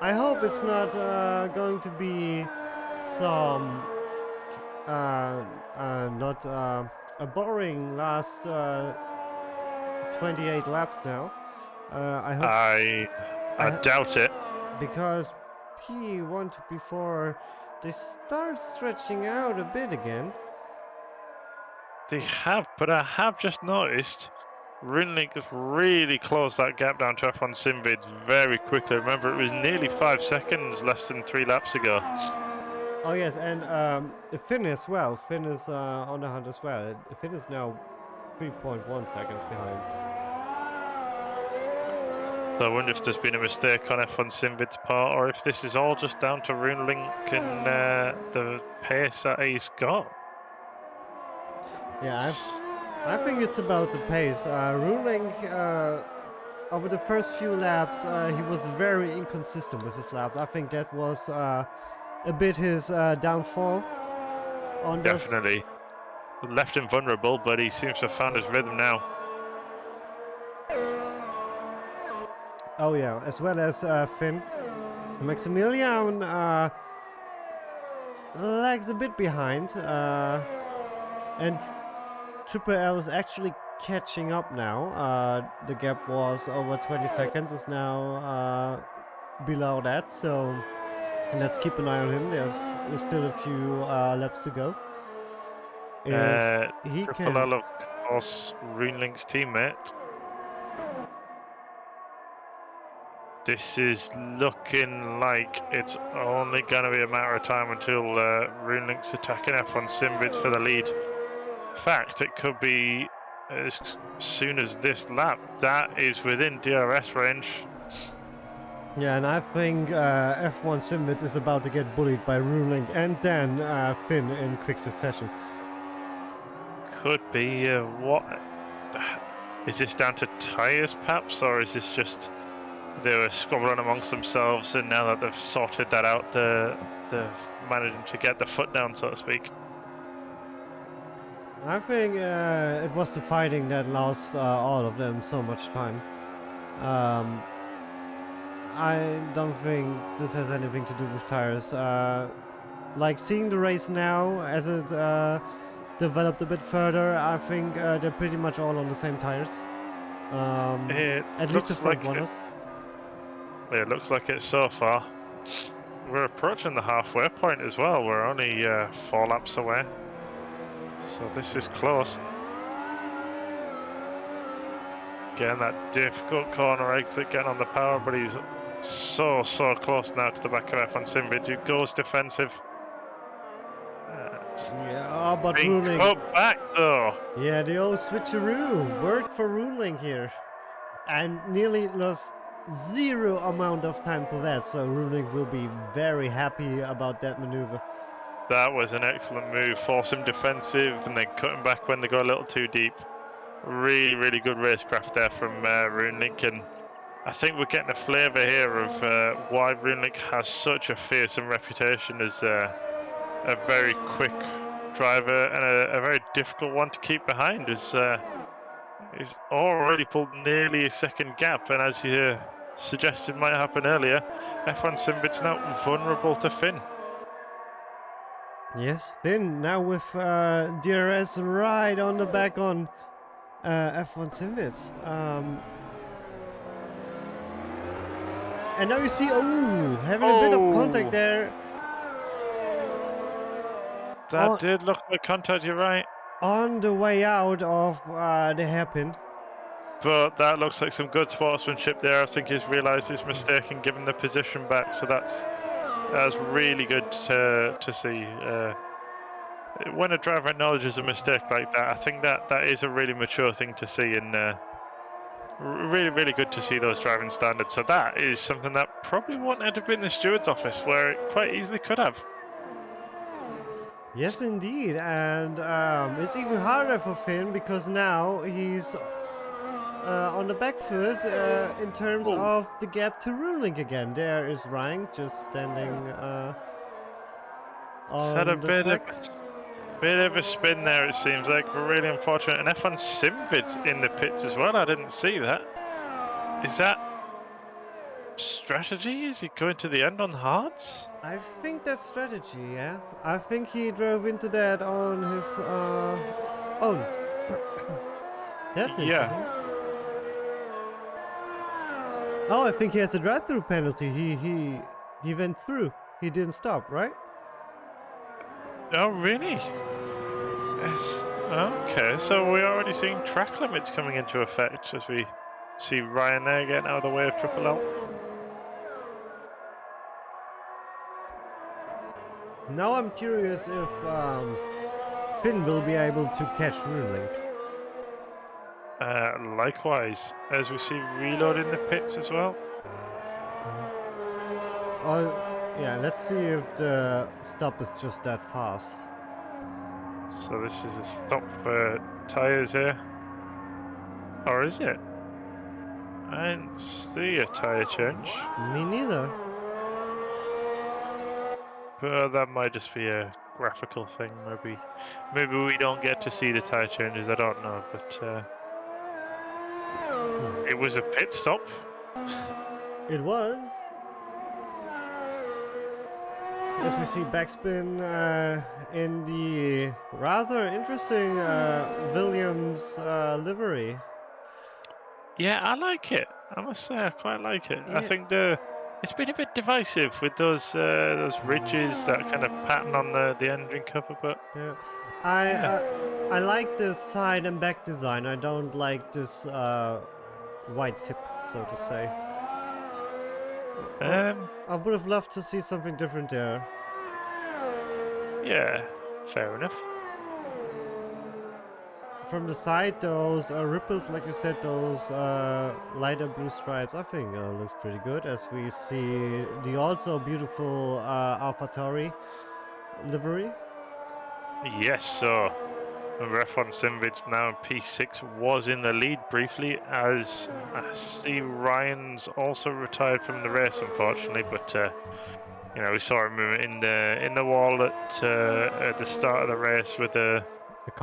I hope it's not going to be some not a boring last 28 laps now. I hope... I doubt it. Because P1 to P4, they start stretching out a bit again. They have, but I have just noticed Roonlink has really closed that gap down to F1 Simvids very quickly. Remember, it was nearly 5 seconds less than 3 laps ago. Oh yes, and Finn as well. Finn is on the hunt as well. Finn is now 3.1 seconds behind. So I wonder if there's been a mistake on F1 Simvid's part, or if this is all just down to Roonlink and the pace that he's got. Yeah, I think it's about the pace. Roonlink, over the first few laps, he was very inconsistent with his laps. I think that was a bit his downfall. On Definitely. Left him vulnerable, but he seems to have found his rhythm now. Oh yeah, as well as Finn. Maximilian lags a bit behind, and Triple L is actually catching up now. The gap was over 20 seconds, is now below that, so let's keep an eye on him. There's still a few laps to go. If he Triple can... L, of course, Roonlink's teammate. This is looking like it's only going to be a matter of time until Roonlink's attacking F1 Simvids for the lead. In fact, it could be as soon as this lap. That is within DRS range. Yeah, and I think F1 Simvids is about to get bullied by Roonlink and then Finn in quick succession. Could be. What is this down to tyres, perhaps, or is this just they were squabbling amongst themselves, and now that they've sorted that out, they're managing to get the foot down, so to speak? I think it was the fighting that lost all of them so much time. I don't think this has anything to do with tires. Like seeing the race now, as it developed a bit further, I think they're pretty much all on the same tires. It At least the looks front like one it. is. It looks like it so far. We're approaching the halfway point as well. We're only 4 laps away, so this is close. Getting that difficult corner exit, getting on the power, but he's so close now to the back of F1 Simvid, who goes defensive. Yeah, but Being Ruling. cut back though. Yeah, the old switcheroo worked for Ruling here, and nearly lost zero amount of time for that. So Ruling will be very happy about that maneuver. That was an excellent move. Force him defensive and then cut him back when they go a little too deep. Really good racecraft there from Runelink, and I think we're getting a flavour here of why Runelink has such a fearsome reputation as a very quick driver and a very difficult one to keep behind. As he's already pulled nearly a second gap, and as you suggested might happen earlier, F1 Simvid's now vulnerable to Finn. Yes, Finn now with DRS right on the back on F1 Simvids. And now you see, having a bit of contact there. That did look like contact, you're right. On the way out of the hairpin. But that looks like some good sportsmanship there. I think he's realised his mistake and given the position back, so that's really good to see. When a driver acknowledges a mistake like that, I think that is a really mature thing to see, and really good to see those driving standards. So that is something that probably won't end up in the steward's office, where it quite easily could have. Yes, indeed, and it's even harder for Finn because now he's on the back foot in terms of the gap to Ruling again. There is Ryan just standing on Had a the track. bit of a spin there, it seems like. Really unfortunate. And F1 Simvid's in the pits as well. I didn't see that. Is that strategy? Is he going to the end on hards? I think that's strategy, yeah. I think he drove into that on his own. That's interesting. Oh, I think he has a drive-through penalty. He went through. He didn't stop, right? Oh, really? Yes. Okay, so we're already seeing track limits coming into effect as we see Ryan there getting out of the way of Triple L. Now I'm curious if Finn will be able to catch Runelink. Likewise, as we see Reload in the pits as well. Oh, yeah, let's see if the stop is just that fast. So this is a stop for tyres here. Or is it? I didn't see a tyre change. Me neither. But that might just be a graphical thing, maybe we don't get to see the tyre changes, I don't know, but it was a pit stop. It was. As we see backspin in the rather interesting Williams livery. Yeah, I like it. I must say, I quite like it. Yeah. I think it's been a bit divisive with those ridges, that kind of pattern on the engine cover, but Yeah. yeah. I like the side and back design. I don't like this white tip, so to say. I would have loved to see something different there. Yeah, fair enough. From the side, those ripples, like you said, those lighter blue stripes, I think looks pretty good. As we see the also beautiful AlphaTauri livery. Yes, so F1 Simvid's now in P6 was in the lead briefly, as I see Ryan's also retired from the race, unfortunately, but you know, we saw him in the wall at the start of the race with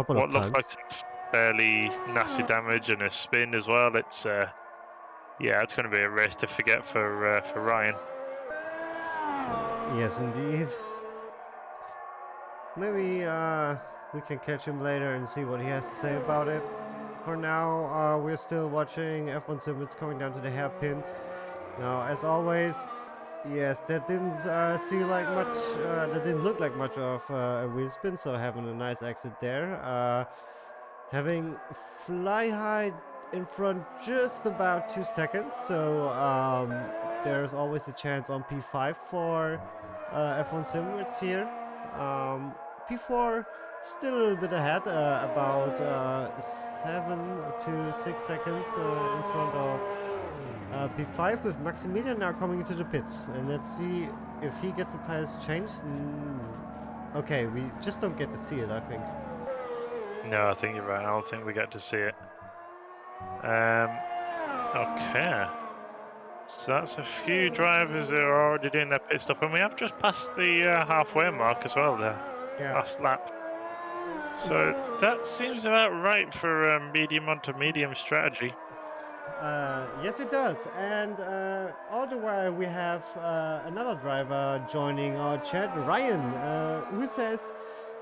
what looked like some fairly nasty damage and a spin as well. It's yeah, it's going to be a race to forget for Ryan. Yes, indeed. Maybe We can catch him later and see what he has to say about it. For now, we're still watching F1 Sim. It's coming down to the hairpin. Now, as always, yes, that didn't see like much. That didn't look like much of a wheel spin. So having a nice exit there. Having fly high in front just about 2 seconds. So there's always a chance on P5 for F1 Sim. It's here. P4 still a little bit ahead, about 7 to 6 seconds in front of P5, with Maximilian now coming into the pits. And let's see if he gets the tires changed. Okay, we just don't get to see it, I think. No, I think you're right. I don't think we get to see it. Okay. So that's a few drivers that are already doing their pit stop, and we have just passed the halfway mark as well there. Yeah. Last lap. So that seems about right for medium onto medium strategy. Yes, it does. And all the while, we have another driver joining our chat, Ryan, who says,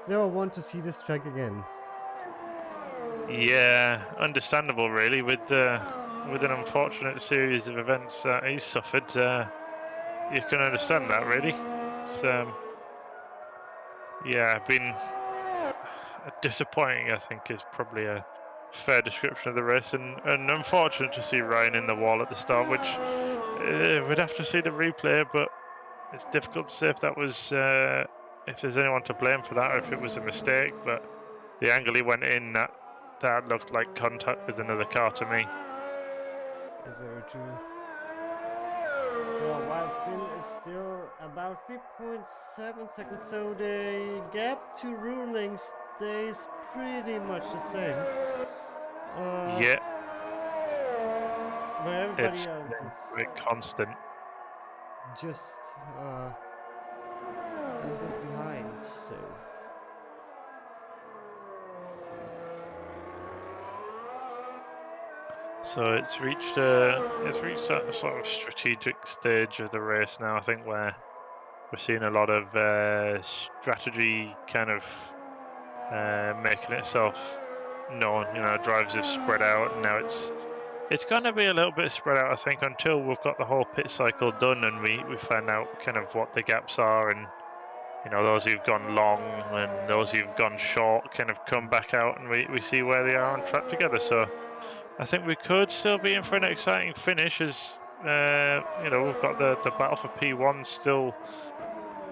"Never want to see this track again." Yeah, understandable really, with an unfortunate series of events that he's suffered. You can understand that really. It's yeah, been disappointing, I think, is probably a fair description of the race, and unfortunate to see Ryan in the wall at the start, which we'd have to see the replay, but it's difficult to say if that was if there's anyone to blame for that or if it was a mistake. But the angle he went in, that looked like contact with another car to me. That's very true. While Phil is still about 3.7 seconds, so the gap to ruling stays pretty much the same. Yeah, But everybody it's else very constant. just a little bit behind, so. So it's reached that sort of strategic stage of the race now, I think, where we're seeing a lot of strategy kind of making itself known. You know, drives have spread out, and now it's going to be a little bit spread out, I think, until we've got the whole pit cycle done and we find out kind of what the gaps are, and you know, those who've gone long and those who've gone short kind of come back out, and we see where they are on track together. So I think we could still be in for an exciting finish, as you know, we've got the battle for P1 still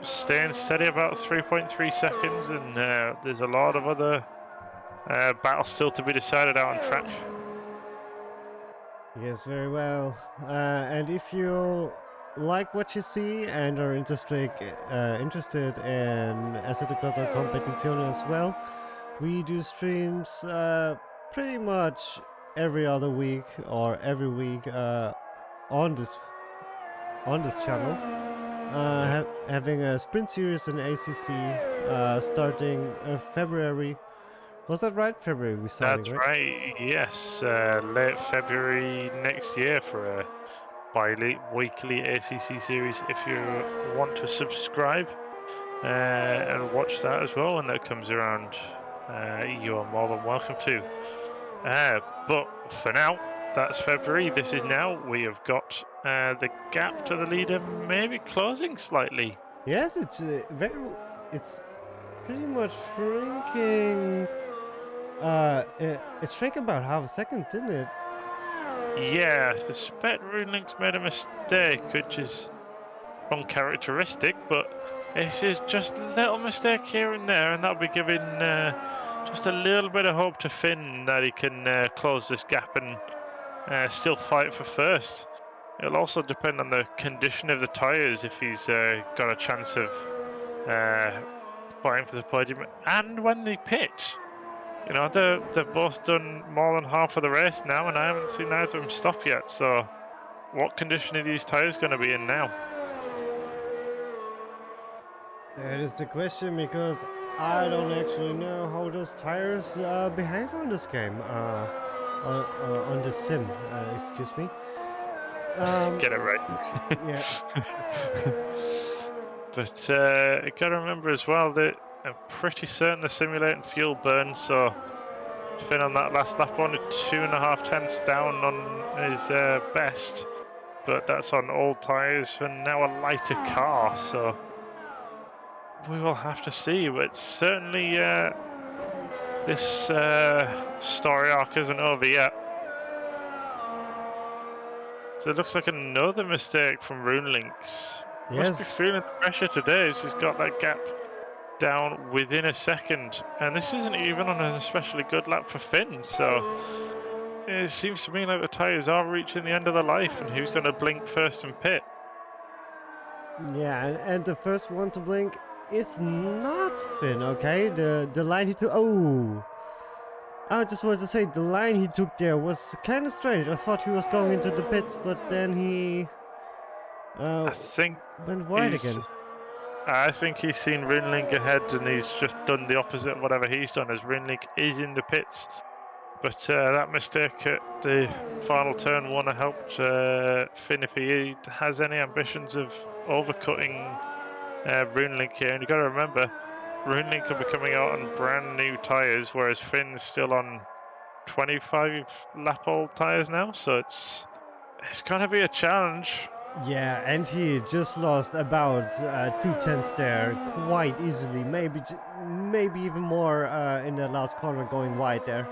staying steady about 3.3 seconds, and there's a lot of other battles still to be decided out on track. Yes, very well. And if you like what you see and are interested in Assetto Corsa Competizione as well, we do streams pretty much every other week or every week on this channel. Having a sprint series in ACC starting February. Was that right? February we started, That's right? right, yes. Late February next year for a bi-weekly ACC series. If you want to subscribe and watch that as well when that comes around, you are more than welcome to. But for now, that's February. This is now. We have got the gap to the leader maybe closing slightly. Yes, it's it's pretty much shrinking. It shrank about half a second, didn't it? Yeah, I suspect Runelink's made a mistake, which is uncharacteristic, but it's just a little mistake here and there, and that'll be giving just a little bit of hope to Finn that he can close this gap and still fight for first. It'll also depend on the condition of the tyres, if he's got a chance of fighting for the podium, and when they pit. You know, they've both done more than half of the race now, and I haven't seen either of them stop yet. So, what condition are these tyres going to be in now? That is the question, because I don't actually know how those tires behave on this game. On this sim, excuse me. Get it right. Yeah. But you got to remember as well that I'm pretty certain they're simulating fuel burn, so Finn on that last lap only 2.5 tenths down on his best, but that's on old tyres and now a lighter car, so we will have to see. But certainly this story arc isn't over yet. So it looks like another mistake from Runelinks. Must be Yes. feeling the pressure today as he's got that gap down within a second. And this isn't even on an especially good lap for Finn, so it seems to me like the tyres are reaching the end of their life, and who's going to blink first and pit? Yeah, and the first one to blink is not Finn, okay? The line he took... Oh! I just wanted to say, the line he took there was kind of strange. I thought he was going into the pits, but then he... I think went wide he's again. I think he's seen Runelink ahead and he's just done the opposite of whatever he's done, as Runelink is in the pits. But that mistake at the final turn one helped Finn if he has any ambitions of overcutting Runelink here. And you've got to remember, Runelink will be coming out on brand new tyres, whereas Finn's still on 25 lap old tyres now. So it's going to be a challenge. Yeah, and he just lost about 2 tenths there quite easily. Maybe even more in the last corner going wide there.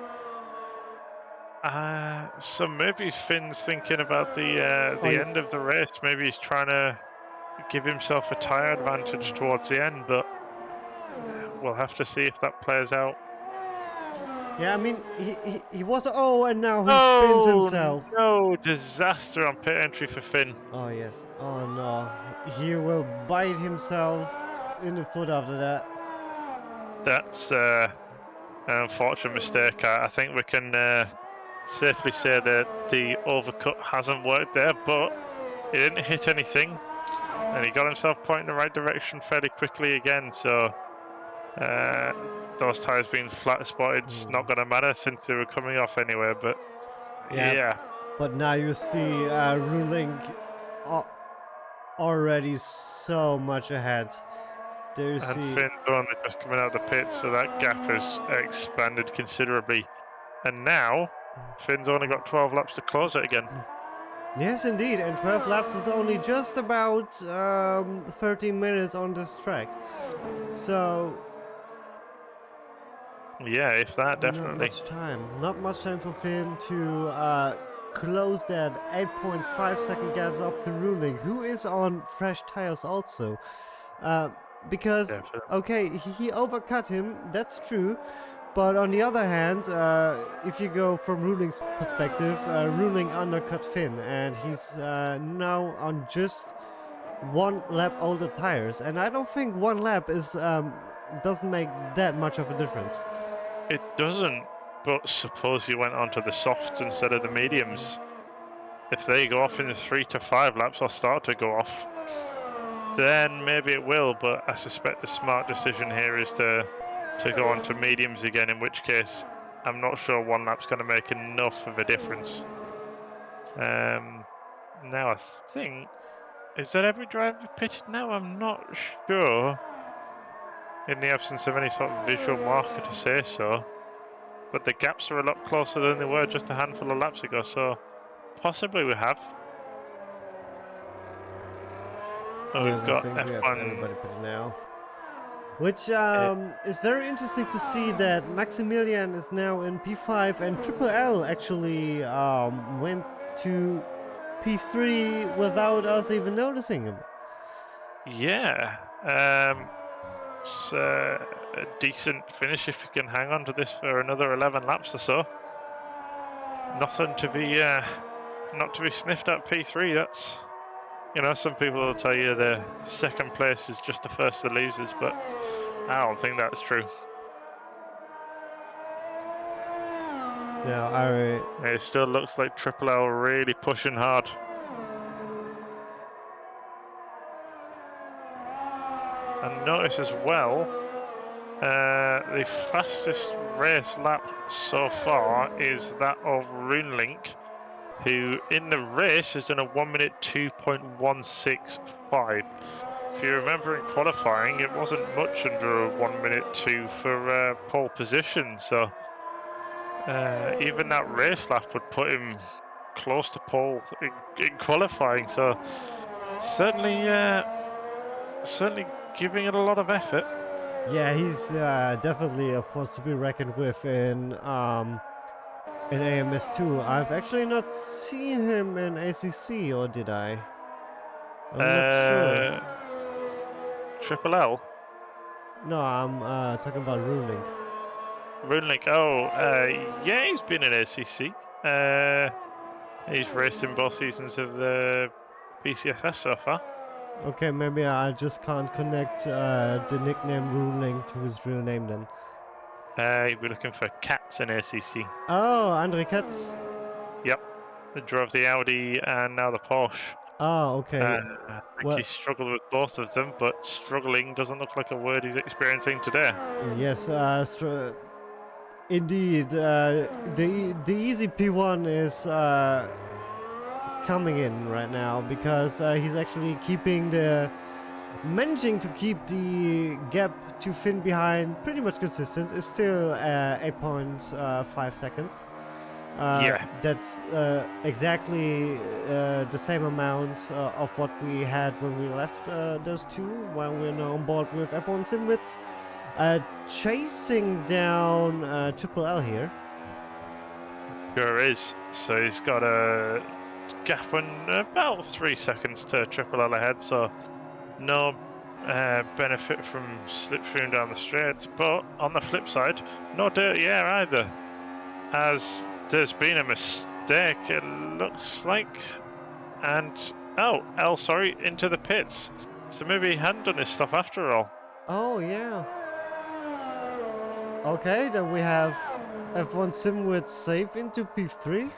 So maybe Finn's thinking about the yeah. end of the race. Maybe he's trying to give himself a tyre advantage towards the end, but we'll have to see if that plays out. Yeah, I mean, he was... Oh, and now he spins himself. No, disaster on pit entry for Finn. Oh, yes. Oh, no. He will bite himself in the foot after that. That's an unfortunate mistake. I think we can safely say that the overcut hasn't worked there, but he didn't hit anything, and he got himself pointing in the right direction fairly quickly again, so those tyres being flat spotted not going to matter since they were coming off anyway, but yeah. But now you see Ruling already so much ahead. There you And see... Finn's only just coming out of the pits, so that gap has expanded considerably. And now, Finn's only got 12 laps to close it again. Yes, indeed, and 12 laps is only just about 13 minutes on this track. So... Yeah, if that, definitely. Not much time for Finn to close that 8.5 second gap up to Ruling, who is on fresh tires also. Because, Definitely. okay, he overcut him, that's true. But on the other hand, if you go from Ruling's perspective, Ruling undercut Finn, and he's now on just 1 lap older tires. And I don't think 1 lap is doesn't make that much of a difference. It doesn't, but suppose you went onto the softs instead of the mediums. If they go off in the 3 to 5 laps or start to go off, then maybe it will, but I suspect the smart decision here is to go on to mediums again, in which case I'm not sure 1 lap's going to make enough of a difference. Now I think, is that every driver pitted now? I'm not sure, in the absence of any sort of visual marker to say so, but the gaps are a lot closer than they were just a handful of laps ago, so possibly we have. Oh, we've got F1. We have everybody pitted now. Which is very interesting to see that Maximilian is now in P5 and Triple L actually went to P3 without us even noticing him. Yeah, it's a decent finish if you can hang on to this for another 11 laps or so. Nothing to be not to be sniffed at P3. That's, you know, some people will tell you the second place is just the first of the losers, but I don't think that's true. Yeah, it still looks like Triple L really pushing hard. And notice as well, the fastest race lap so far is that of Runelink, who in the race has done a 1 minute 2.165. if you remember in qualifying, it wasn't much under a 1:02 for pole position. So even that race lap would put him close to pole in qualifying. So certainly, certainly giving it a lot of effort. Yeah, he's definitely a force to be reckoned with in AMS2. I've actually not seen him in ACC, or did I? I'm not sure. Triple L. No, I'm talking about Ruling. Runelink. Oh, yeah, he's been in ACC. He's raced in both seasons of the BCSS so far. Okay, maybe I just can't connect the nickname Ruling to his real name then. You'll be looking for cats in ACC. Oh, Andre Katz. Yep. They drove the Audi and now the Porsche. Oh, okay. I think Well, he struggled with both of them, but struggling doesn't look like a word he's experiencing today. yes, indeed. The easy P1 is coming in right now because he's actually managing to keep the gap to Finn behind pretty much consistent. It's still 8.5 seconds. Yeah. That's exactly the same amount of what we had when we left those two, while we're now on board with F1 Simwitz. Chasing down Triple L here. Sure is. So he's got a gap on about 3 seconds to Triple L ahead, so no benefit from slipstream down the straights. But on the flip side, no dirty air either, as there's been a mistake, it looks like. And, oh, L, sorry, into the pits. So maybe he hadn't done his stuff after all. Oh, yeah. Okay, then we have F1 Simwitz safe into P3,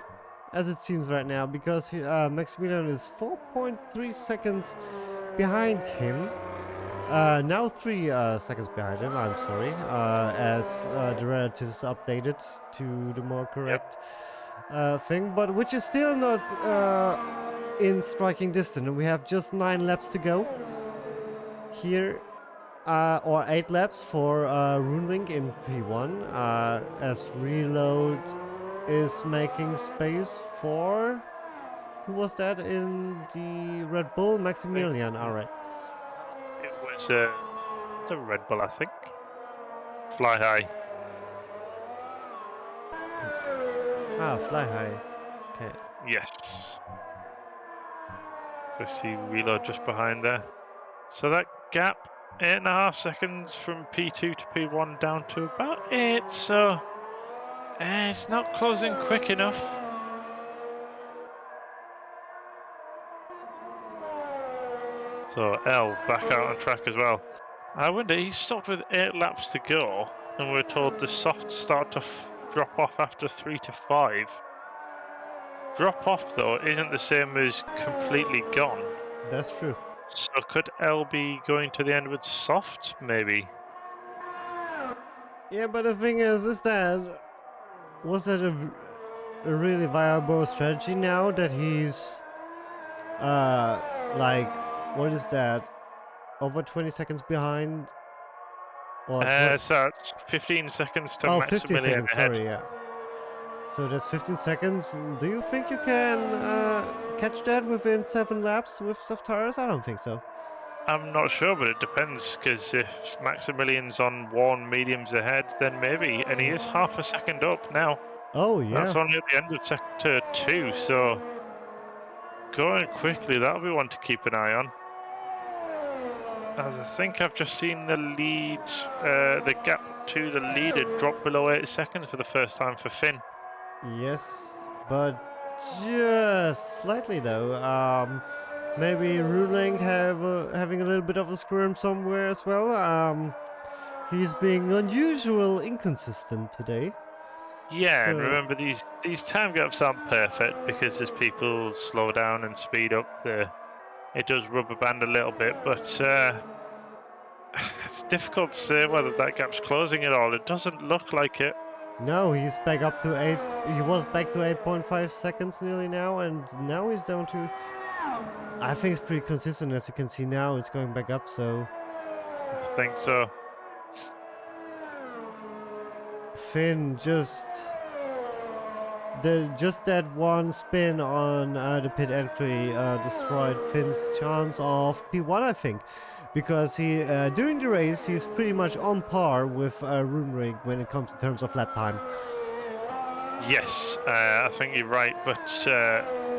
as it seems right now, because Maximilian is 4.3 seconds behind him. Now 3 seconds behind him, I'm sorry, as the relatives updated to the more correct thing, but which is still not in striking distance. We have just 9 laps to go here, or 8 laps for Runling in P1, as Reload is making space for... Who was that in the Red Bull? Maximilian, alright. It was the Red Bull, I think. Fly high. Ah, Fly High. Okay. Yes. So I see Reload just behind there. So that gap, 8.5 seconds from P2 to P1 down to about 8. So it's not closing quick enough. So L back out on track as well. I wonder, he stopped with 8 laps to go, and we're told the softs start to drop off after 3 to 5. Drop off though isn't the same as completely gone. That's true. So could L be going to the end with soft, maybe? Yeah, but the thing is that... Was that a really viable strategy now that he's... like... What is that? Over 20 seconds behind? Or So that's 15 seconds to oh, 15 Maximilian seconds, ahead. sorry, yeah. So that's 15 seconds. Do you think you can catch that within 7 laps with soft tires? I don't think so. I'm not sure, but it depends, because if Maximilian's on worn mediums ahead, then maybe. And he is half a second up now. Oh, yeah. That's only at the end of sector 2, so going quickly, that'll be one to keep an eye on. As I think I've just seen the lead, the gap to the leader drop below 8 seconds for the first time for Finn. Yes, but just slightly though. Maybe Ruling having a little bit of a squirm somewhere as well. He's being unusual inconsistent today. Yeah, and So- remember these time gaps aren't perfect, because as people slow down and speed up, it does rubber band a little bit, but it's difficult to say whether that gap's closing at all. It doesn't look like it. No, he's back up to 8. He was back to 8.5 seconds nearly now, and now he's down to... I think it's pretty consistent. As you can see now, it's going back up. So I think so. Finn just that one spin on the pit entry destroyed Finn's chance of P1, I think, because he during the race he's pretty much on par with Roonrig when it comes in terms of lap time. Yes, I think you're right, but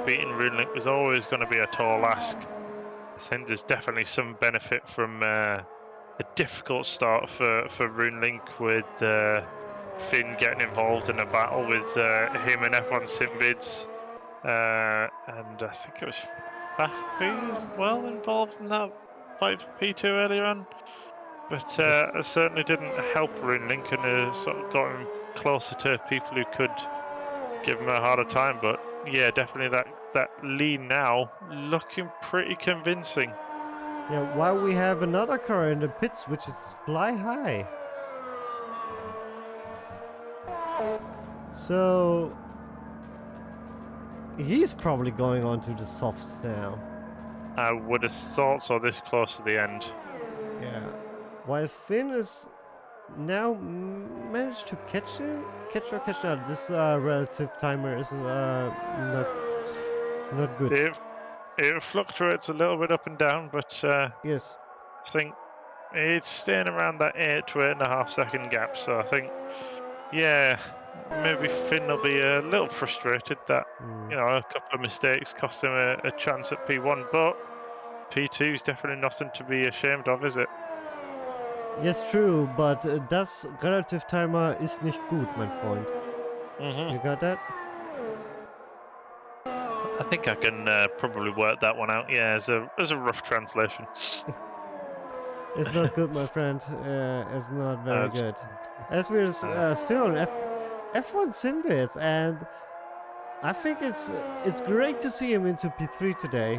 beating Runelink was always going to be a tall ask. I think there's definitely some benefit from a difficult start for Runelink with Finn getting involved in a battle with him and F1 Simbids. And I think it was Fafi as well involved in that fight for P2 earlier on. But it certainly didn't help Runelink and sort of got him closer to people who could give him a harder time. But yeah, definitely that lead now looking pretty convincing. Yeah, while we have another car in the pits which is fly high. So he's probably going on to the softs now. I would have thought so this close to the end. Yeah. While Finn is now managed to catch out. This relative timer is not good. It fluctuates a little bit up and down, but Yes. I think it's staying around that 8 to 8.5 second gap. So I think, yeah, maybe Finn will be a little frustrated that a couple of mistakes cost him a chance at P1, but P2 is definitely nothing to be ashamed of, is it? Yes, true, but das relative timer ist nicht gut, mein Freund. You got that? I think I can probably work that one out. Yeah, as a rough translation. It's not good, my friend. It's not very good. As we're still on F1 Simbids, and I think it's great to see him into P3 today,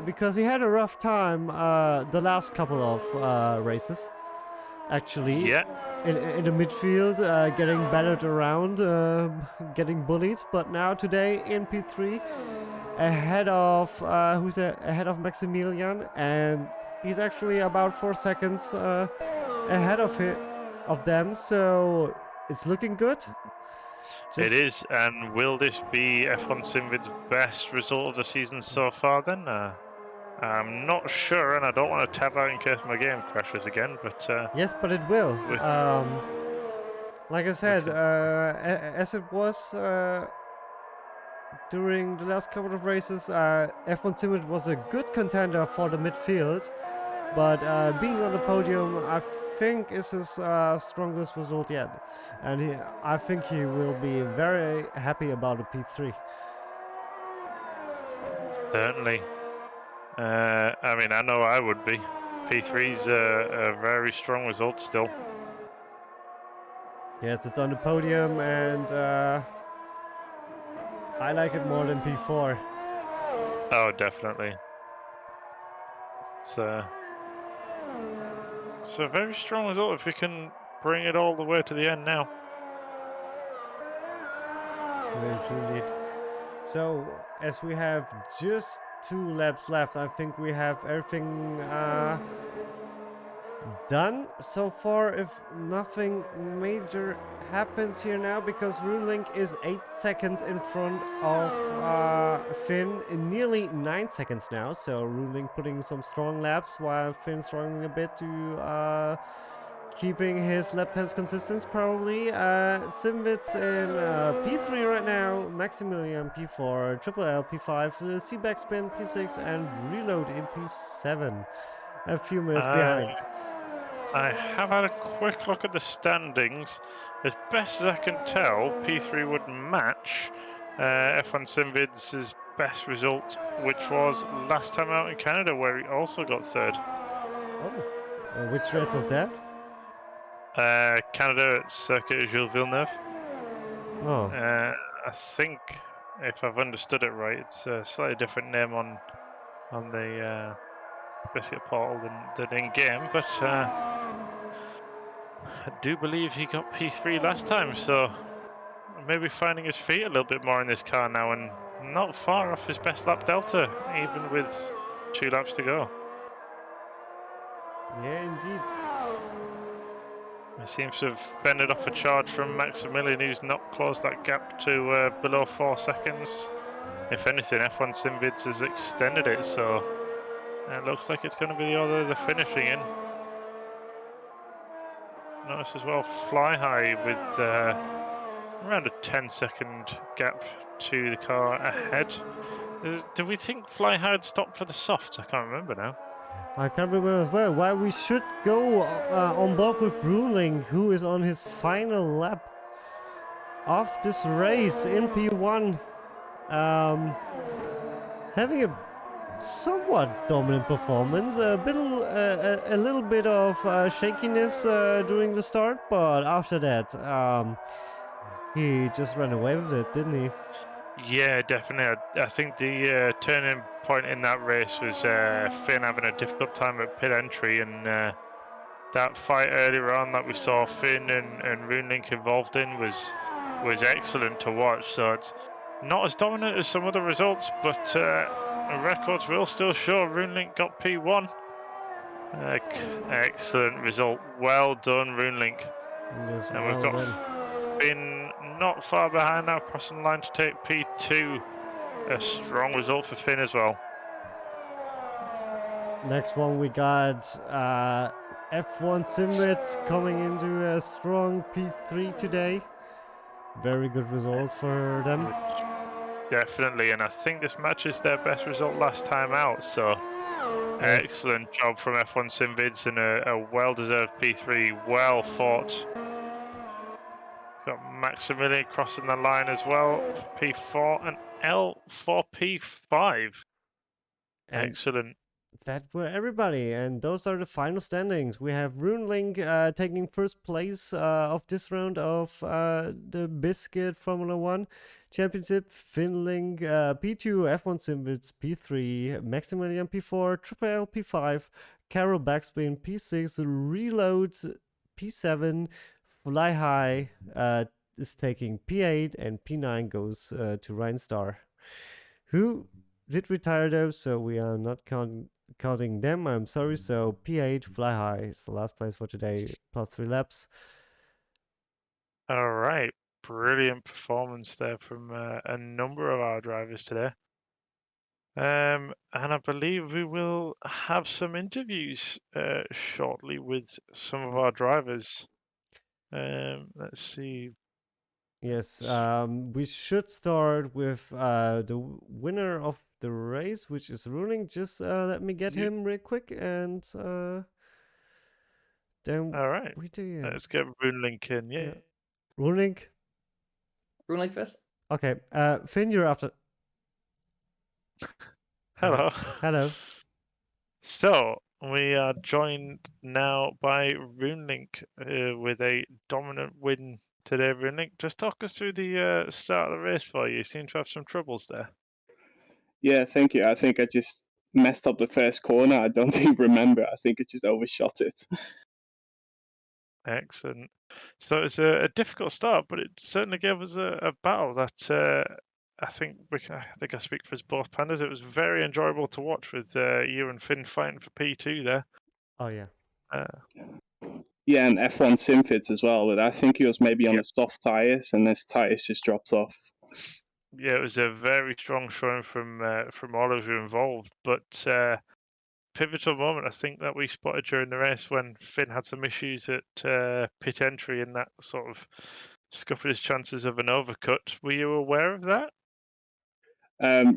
because he had a rough time the last couple of races. Actually, yeah, in the midfield, getting battered around, getting bullied, but now today in P3, ahead of ahead of Maximilian, and he's actually about 4 seconds ahead of them, so it's looking good. It is, and will this be F1 Simvid's best result of the season so far then? I'm not sure, and I don't want to tab out in case my game crashes again, but... yes, but it will. Like I said, as it was during the last couple of races, F1 Simvid was a good contender for the midfield, but being on the podium, I think is his strongest result yet, and I think he will be very happy about a P3. Certainly. I mean, I know I would be. P3's a very strong result still. Yes, it's on the podium, and I like it more than P4. Oh, definitely. It's a very strong result if we can bring it all the way to the end now. Indeed. So, as we have just 2 laps left, I think we have everything done so far, if nothing major happens here now, because Roonlink is 8 seconds in front of Finn, in nearly 9 seconds now, so Roonlink putting some strong laps while Finn struggling a bit to keeping his lap times consistent, probably. Simvids in P3 right now, Maximilian P4, Triple L P5, C-Back Spin P6, and Reload in P7. A few minutes behind. I have had a quick look at the standings. As best as I can tell, P3 would match F1 Simvids' best result, which was last time out in Canada, where he also got 3rd. Oh, which race was that? Canada at Circuit Jules Villeneuve. Oh. I think, if I've understood it right, it's a slightly different name on the BSKIT portal than in game, but I do believe he got P3 last time, so maybe finding his feet a little bit more in this car now, and not far off his best lap delta, even with 2 laps to go. Yeah, indeed. He seems to have fended off a charge from Maximilian, who's not closed that gap to below 4 seconds. If anything, F1 Simvids has extended it, so it looks like it's going to be the order they're finishing in. Notice as well, Fly High with around a 10-second gap to the car ahead. Do we think Fly High had stopped for the softs? I can't remember now. I can't remember as well. Why we should go on board with Ruling, who is on his final lap of this race in P1. Having a somewhat dominant performance, a little bit of shakiness during the start, but after that, he just ran away with it, didn't he? Yeah, definitely. I think the turning point in that race was Finn having a difficult time at pit entry, and that fight earlier on that we saw Finn and Runelink involved in was excellent to watch. So it's not as dominant as some other results, but records will still show Runelink got P1. Excellent result. Well done, Runelink. Yes, And well we've got done. Finn not far behind now, crossing the line to take P2. A strong result for Finn as well. Next one we got F1 Simrits coming into a strong P3 today. Very good result for them. Definitely, and I think this matches their best result last time out, so Yes. excellent job from F1 Simvids and a well-deserved P3, well fought. Got Maximilian crossing the line as well for P4 and L for P5. And Excellent. that were everybody, and those are the final standings. We have Runelink taking first place of this round of the BSKIT Formula 1 Championship. Finlink P2, F1 Simvids P3, Maximilian P4, Triple L P5, Carol Backspin P6, Reload P7, Fly High is taking P8, and P9 goes to Rhinestar, who did retire though, so we are not counting them. I'm sorry. So P8 Fly High is the last place for today, plus 3 laps. All right. Brilliant performance there from a number of our drivers today. And I believe we will have some interviews shortly with some of our drivers. Let's see. Yes, we should start with the winner of the race, which is Ruling. Just let me get him real quick, and then All right. we do. Let's get Runelink in. Yeah. Ruling. Runelink first. Okay. Finn, you're after. Hello. Hello. So we are joined now by Runelink with a dominant win today. Runelink, just talk us through the start of the race for you. You seem to have some troubles there. Yeah, thank you. I think I just messed up the first corner. I don't even remember. I think I just overshot it. Excellent. So it's a difficult start, but it certainly gave us a battle that I think I speak for us both, Panderz. It was very enjoyable to watch with you and Finn fighting for P2 there. Oh yeah. Yeah, and F1 Simfits as well. But I think he was maybe on the soft tires, and his tires just dropped off. Yeah, it was a very strong showing from all of you involved, but pivotal moment I think that we spotted during the race when Finn had some issues at pit entry and that sort of scuppered his chances of an overcut. Were you aware of that?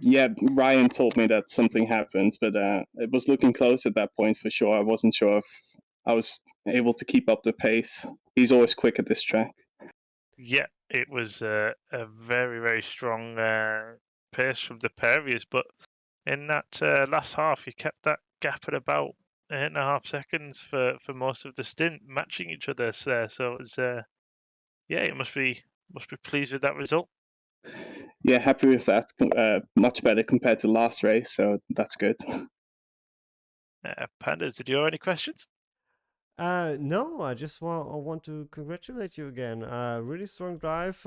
Yeah, Ryan told me that something happened, but it was looking close at that point for sure. I wasn't sure if I was able to keep up the pace. He's always quick at this track. Yeah, it was a very, very strong pace from the Perviers, but in that last half, you kept that gap at about 8.5 seconds for most of the stint, matching each other there. So it was, yeah, you must be pleased with that result. Yeah, happy with that. Much better compared to last race, so that's good. Panderz, did you have any questions? No, I just want to congratulate you again. Really strong drive.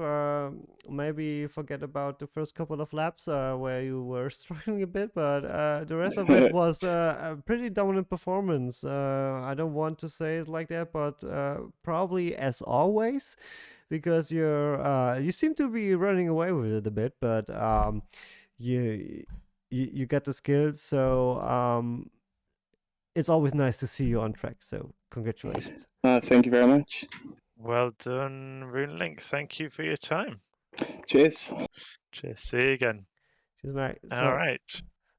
Maybe forget about the first couple of laps where you were struggling a bit, but the rest of it was a pretty dominant performance. I don't want to say it like that, but probably as always, because you seem to be running away with it a bit, but you you got the skills, so it's always nice to see you on track. So congratulations. Thank you very much. Well done, RuneLink. Thank you for your time. Cheers. Cheers. See you again. Cheers, mate. All So right.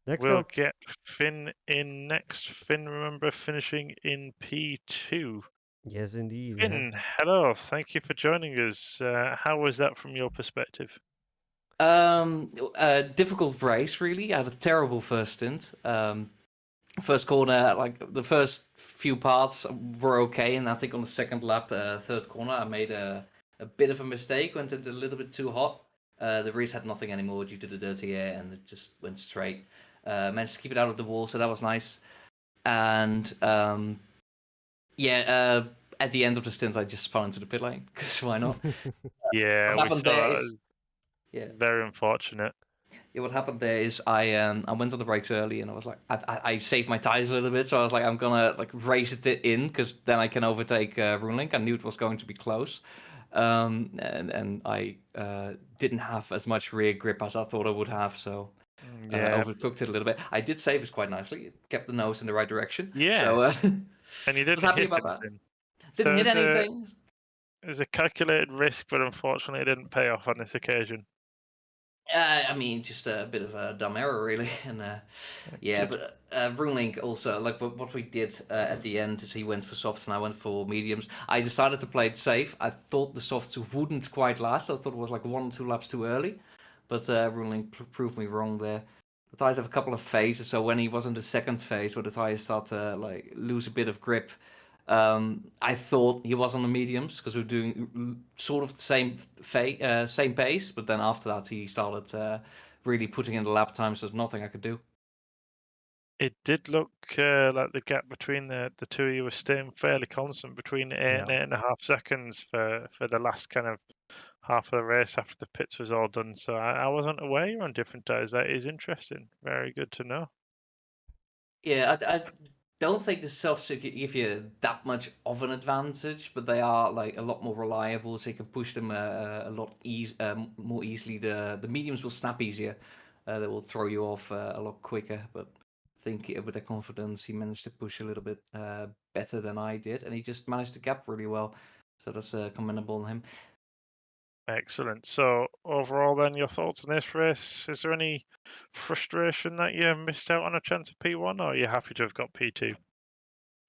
next We'll up, get Finn in next. Finn, remember, finishing in P2. yes, indeed. Finn, hello. Thank you for joining us. How was that from your perspective? Difficult race, really. I had a terrible first stint. First corner, like the first few parts were okay, and I think on the second lap, third corner, I made a bit of a mistake. Went a little bit too hot. The race had nothing anymore due to the dirty air, and it just went straight. Managed to keep it out of the wall, so that was nice. And at the end of the stint, I just spun into the pit lane because why not? Yeah, What we happened saw there that is as yeah. very unfortunate. Yeah, what happened there is I went on the brakes early and I was like I saved my tires a little bit, so I was like I'm gonna like race it in because then I can overtake RuneLink. I knew it was going to be close, and I didn't have as much rear grip as I thought I would have, so Yeah. overcooked it a little bit. I did save it quite nicely. It kept the nose in the right direction, so Yes. And you was didn't happy hit about that. anything. Didn't So hit anything. it was a calculated risk, but unfortunately it didn't pay off on this occasion. I mean, just a bit of a dumb error, really, and yeah. Did. But RuneLink also, like what we did at the end is he went for softs and I went for mediums. I decided to play it safe. I thought the softs wouldn't quite last. I thought it was like 1 or 2 laps too early, but RuneLink proved me wrong there. The tires have a couple of phases, so when he was in the second phase where the tires start to like lose a bit of grip, I thought he was on the mediums because we were doing sort of the same pace, but then after that he started really putting in the lap times. So there's nothing I could do. It did look like the gap between the two of you was staying fairly constant between 8 and 8.5 seconds for the last kind of half of the race after the pits was all done. So I wasn't aware you're on different tires. That is interesting. Very good to know. Yeah, I don't think the softs give you that much of an advantage, but they are like a lot more reliable, so you can push them a lot more easily. The mediums will snap easier. They will throw you off a lot quicker, but I think with the confidence he managed to push a little bit better than I did, and he just managed to gap really well. So that's commendable on him. Excellent. So overall, then, your thoughts on this race? Is there any frustration that you missed out on a chance of P1, or are you happy to have got P2?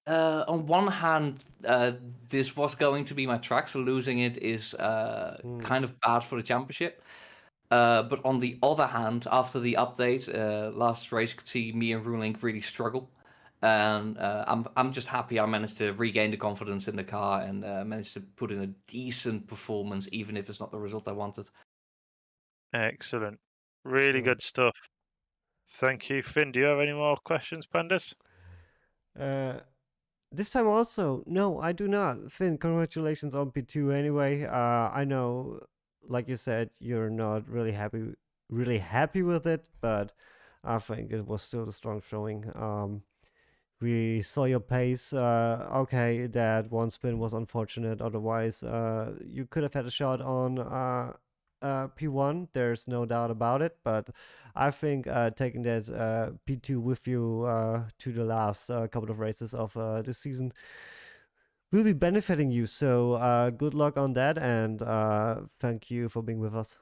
On one hand, this was going to be my track, so losing it is kind of bad for the championship. But on the other hand, after the update, last race, you could see me and RuneLink really struggle. And I'm just happy I managed to regain the confidence in the car and managed to put in a decent performance, even if it's not the result I wanted. Excellent. Really Yeah. good stuff. Thank you, Finn. Do you have any more questions, Panderz? This time also, no, I do not. Finn, congratulations on P2 anyway. I know, like you said, you're not really happy with it, but I think it was still a strong showing. We saw your pace. Okay, that one spin was unfortunate. Otherwise, you could have had a shot on P1. There's no doubt about it. But I think taking that P2 with you to the last couple of races of this season will be benefiting you. So good luck on that, and thank you for being with us.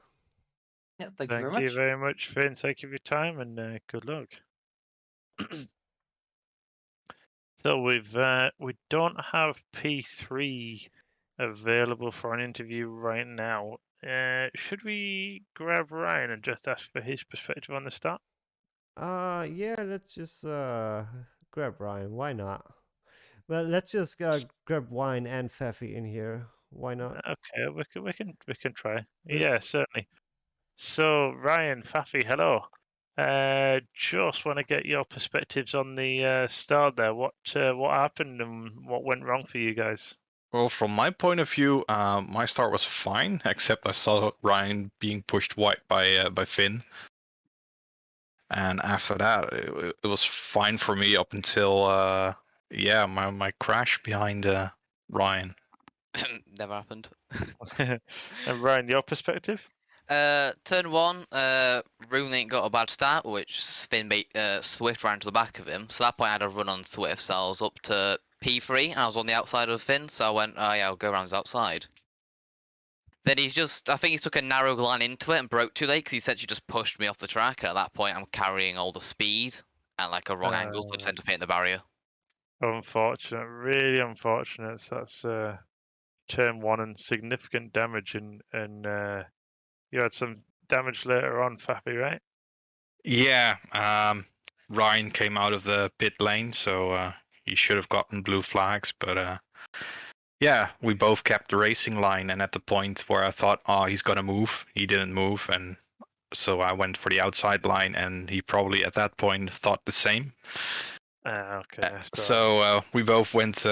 Yeah, thank you very Thank you much. very much, Finn. Thank you for your time, and good luck. So we don't have P3 available for an interview right now. Should we grab Ryan and just ask for his perspective on the start? Yeah, let's just grab Ryan. Why not? Well, let's just grab Wine and Pfeffy in here. Why not? Okay, we can try. Well, Yeah, certainly. So Ryan, Fafi, hello. Just want to get your perspectives on the start there. What happened and what went wrong for you guys? Well, from my point of view, my start was fine, except I saw Ryan being pushed wide by Finn, and after that, it was fine for me up until my crash behind Ryan. Never happened. And Ryan, your perspective? Turn one, Rooney got a bad start, which Swift ran to the back of him. So at that point I had a run on Swift, so I was up to P3 and I was on the outside of Finn, so I went, oh yeah, I'll go around his outside. Then I think he took a narrow line into it and broke too late because he essentially just pushed me off the track, and at that point I'm carrying all the speed at like a wrong angle, so I just ended up hitting the barrier. Unfortunate, really unfortunate. So that's turn one and significant damage, and you had some damage later on, Fappy, right? Yeah, Ryan came out of the pit lane, so he should have gotten blue flags, but yeah, we both kept the racing line, and at the point where I thought, oh, he's gonna move, he didn't move, and so I went for the outside line, and he probably at that point thought the same. Okay. So we both went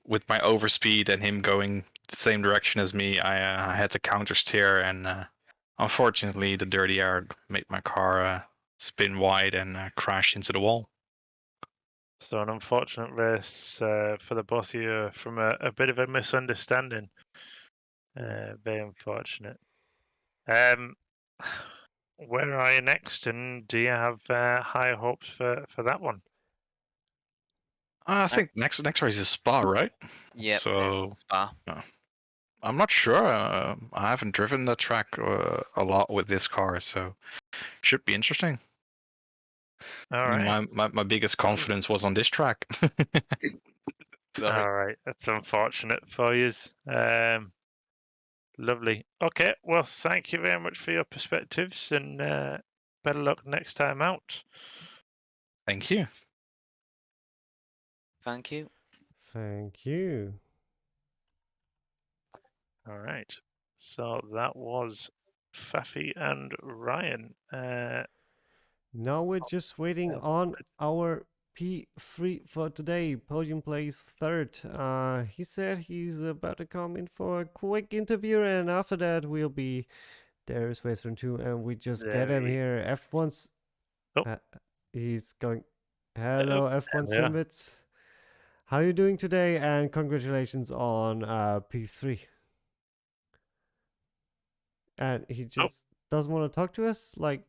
with my overspeed and him going the same direction as me. I had to counter steer, and unfortunately, the dirty air made my car spin wide and crash into the wall. So an unfortunate race for the both of you from a bit of a misunderstanding. Very unfortunate. Where are you next, and do you have high hopes for that one? I think next race is Spa, right? Yep, So Spa. I'm not sure. I haven't driven the track a lot with this car, so should be interesting. All right. My biggest confidence was on this track. All right, that's unfortunate for you. Lovely. Okay, well, thank you very much for your perspectives, and better luck next time out. Thank you. Thank you. Thank you. All right. So that was Faffy and Ryan. Now we're just waiting on our P3 for today. Podium place third. He said he's about to come in for a quick interview, and after that we'll be there is Race 2, and we just get him here. F1's. Oh. He's going. Hello, F1 yeah. Simbits. How are you doing today? And congratulations on P3. And he just doesn't want to talk to us. Like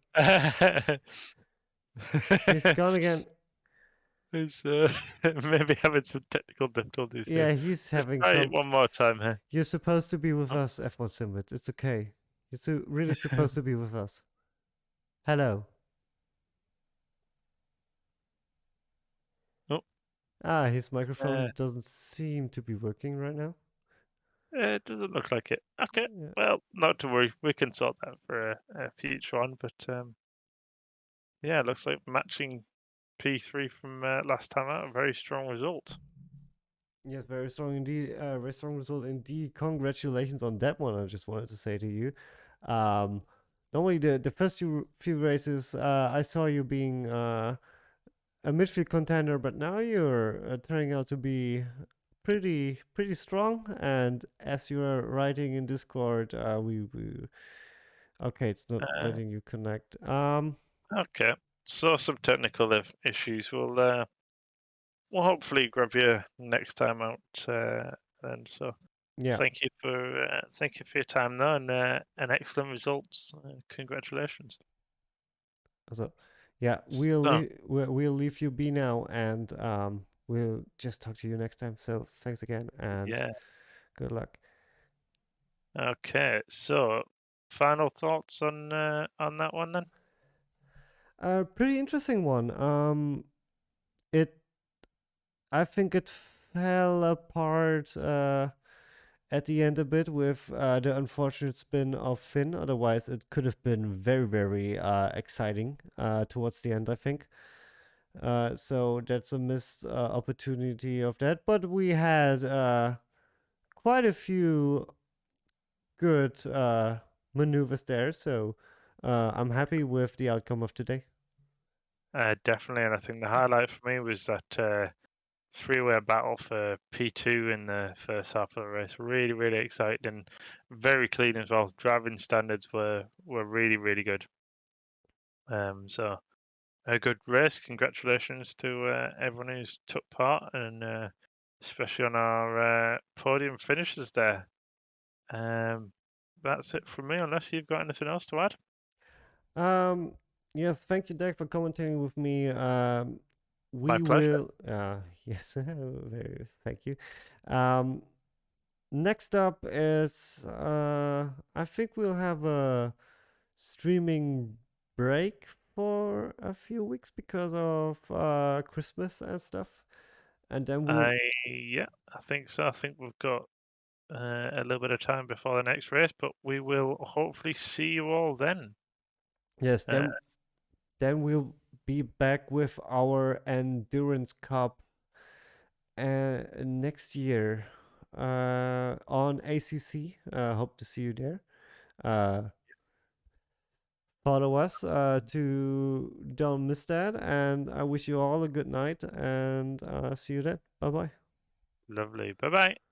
he's gone again. He's maybe having some technical difficulties. Yeah, here. he's having Try it some. one more time here. You're supposed to be with us, F1 Simbits. It's okay. You're really supposed to be with us. Hello. Oh. His microphone doesn't seem to be working right now. It doesn't look like it. Okay, Yeah. well, not to worry. We can sort that for a future one. But yeah, it looks like matching P3 from last time out. A very strong result. Yes, very strong indeed. Very strong result indeed. Congratulations on that one. I just wanted to say to you. Normally the first few races, I saw you being a midfield contender, but now you're turning out to be pretty strong. And as you are writing in Discord, we okay, it's not letting you connect. Okay, so some technical issues. We'll hopefully grab you next time out. And so yeah. thank you for your time though, and an excellent results. Congratulations. So, yeah, we'll leave you be now, and we'll just talk to you next time. So thanks again, and good luck. Okay, so final thoughts on that one then? Pretty interesting one. I think it fell apart at the end a bit with the unfortunate spin of Finn. Otherwise, it could have been very, very exciting towards the end, I think. So that's a missed opportunity of that. But we had quite a few good maneuvers there. So I'm happy with the outcome of today. Definitely, and I think the highlight for me was that three-way battle for P2 in the first half of the race. Really, really exciting and very clean as well. Driving standards were really, really good. So a good race. Congratulations to everyone who's took part, and especially on our podium finishes there. That's it from me, unless you've got anything else to add. Yes, thank you, Dec, for commenting with me. My We pleasure. will, yes, very, thank you. Next up is, I think we'll have a streaming break for a few weeks because of Christmas and stuff, and then we'll, Yeah, I think so. I think we've got a little bit of time before the next race, but we will hopefully see you all then. yes, Uh, then we'll be back with our Endurance Cup next year on ACC. Hope to see you there. Follow us to don't miss that, and I wish you all a good night, and see you then. Bye bye. Lovely. Bye bye.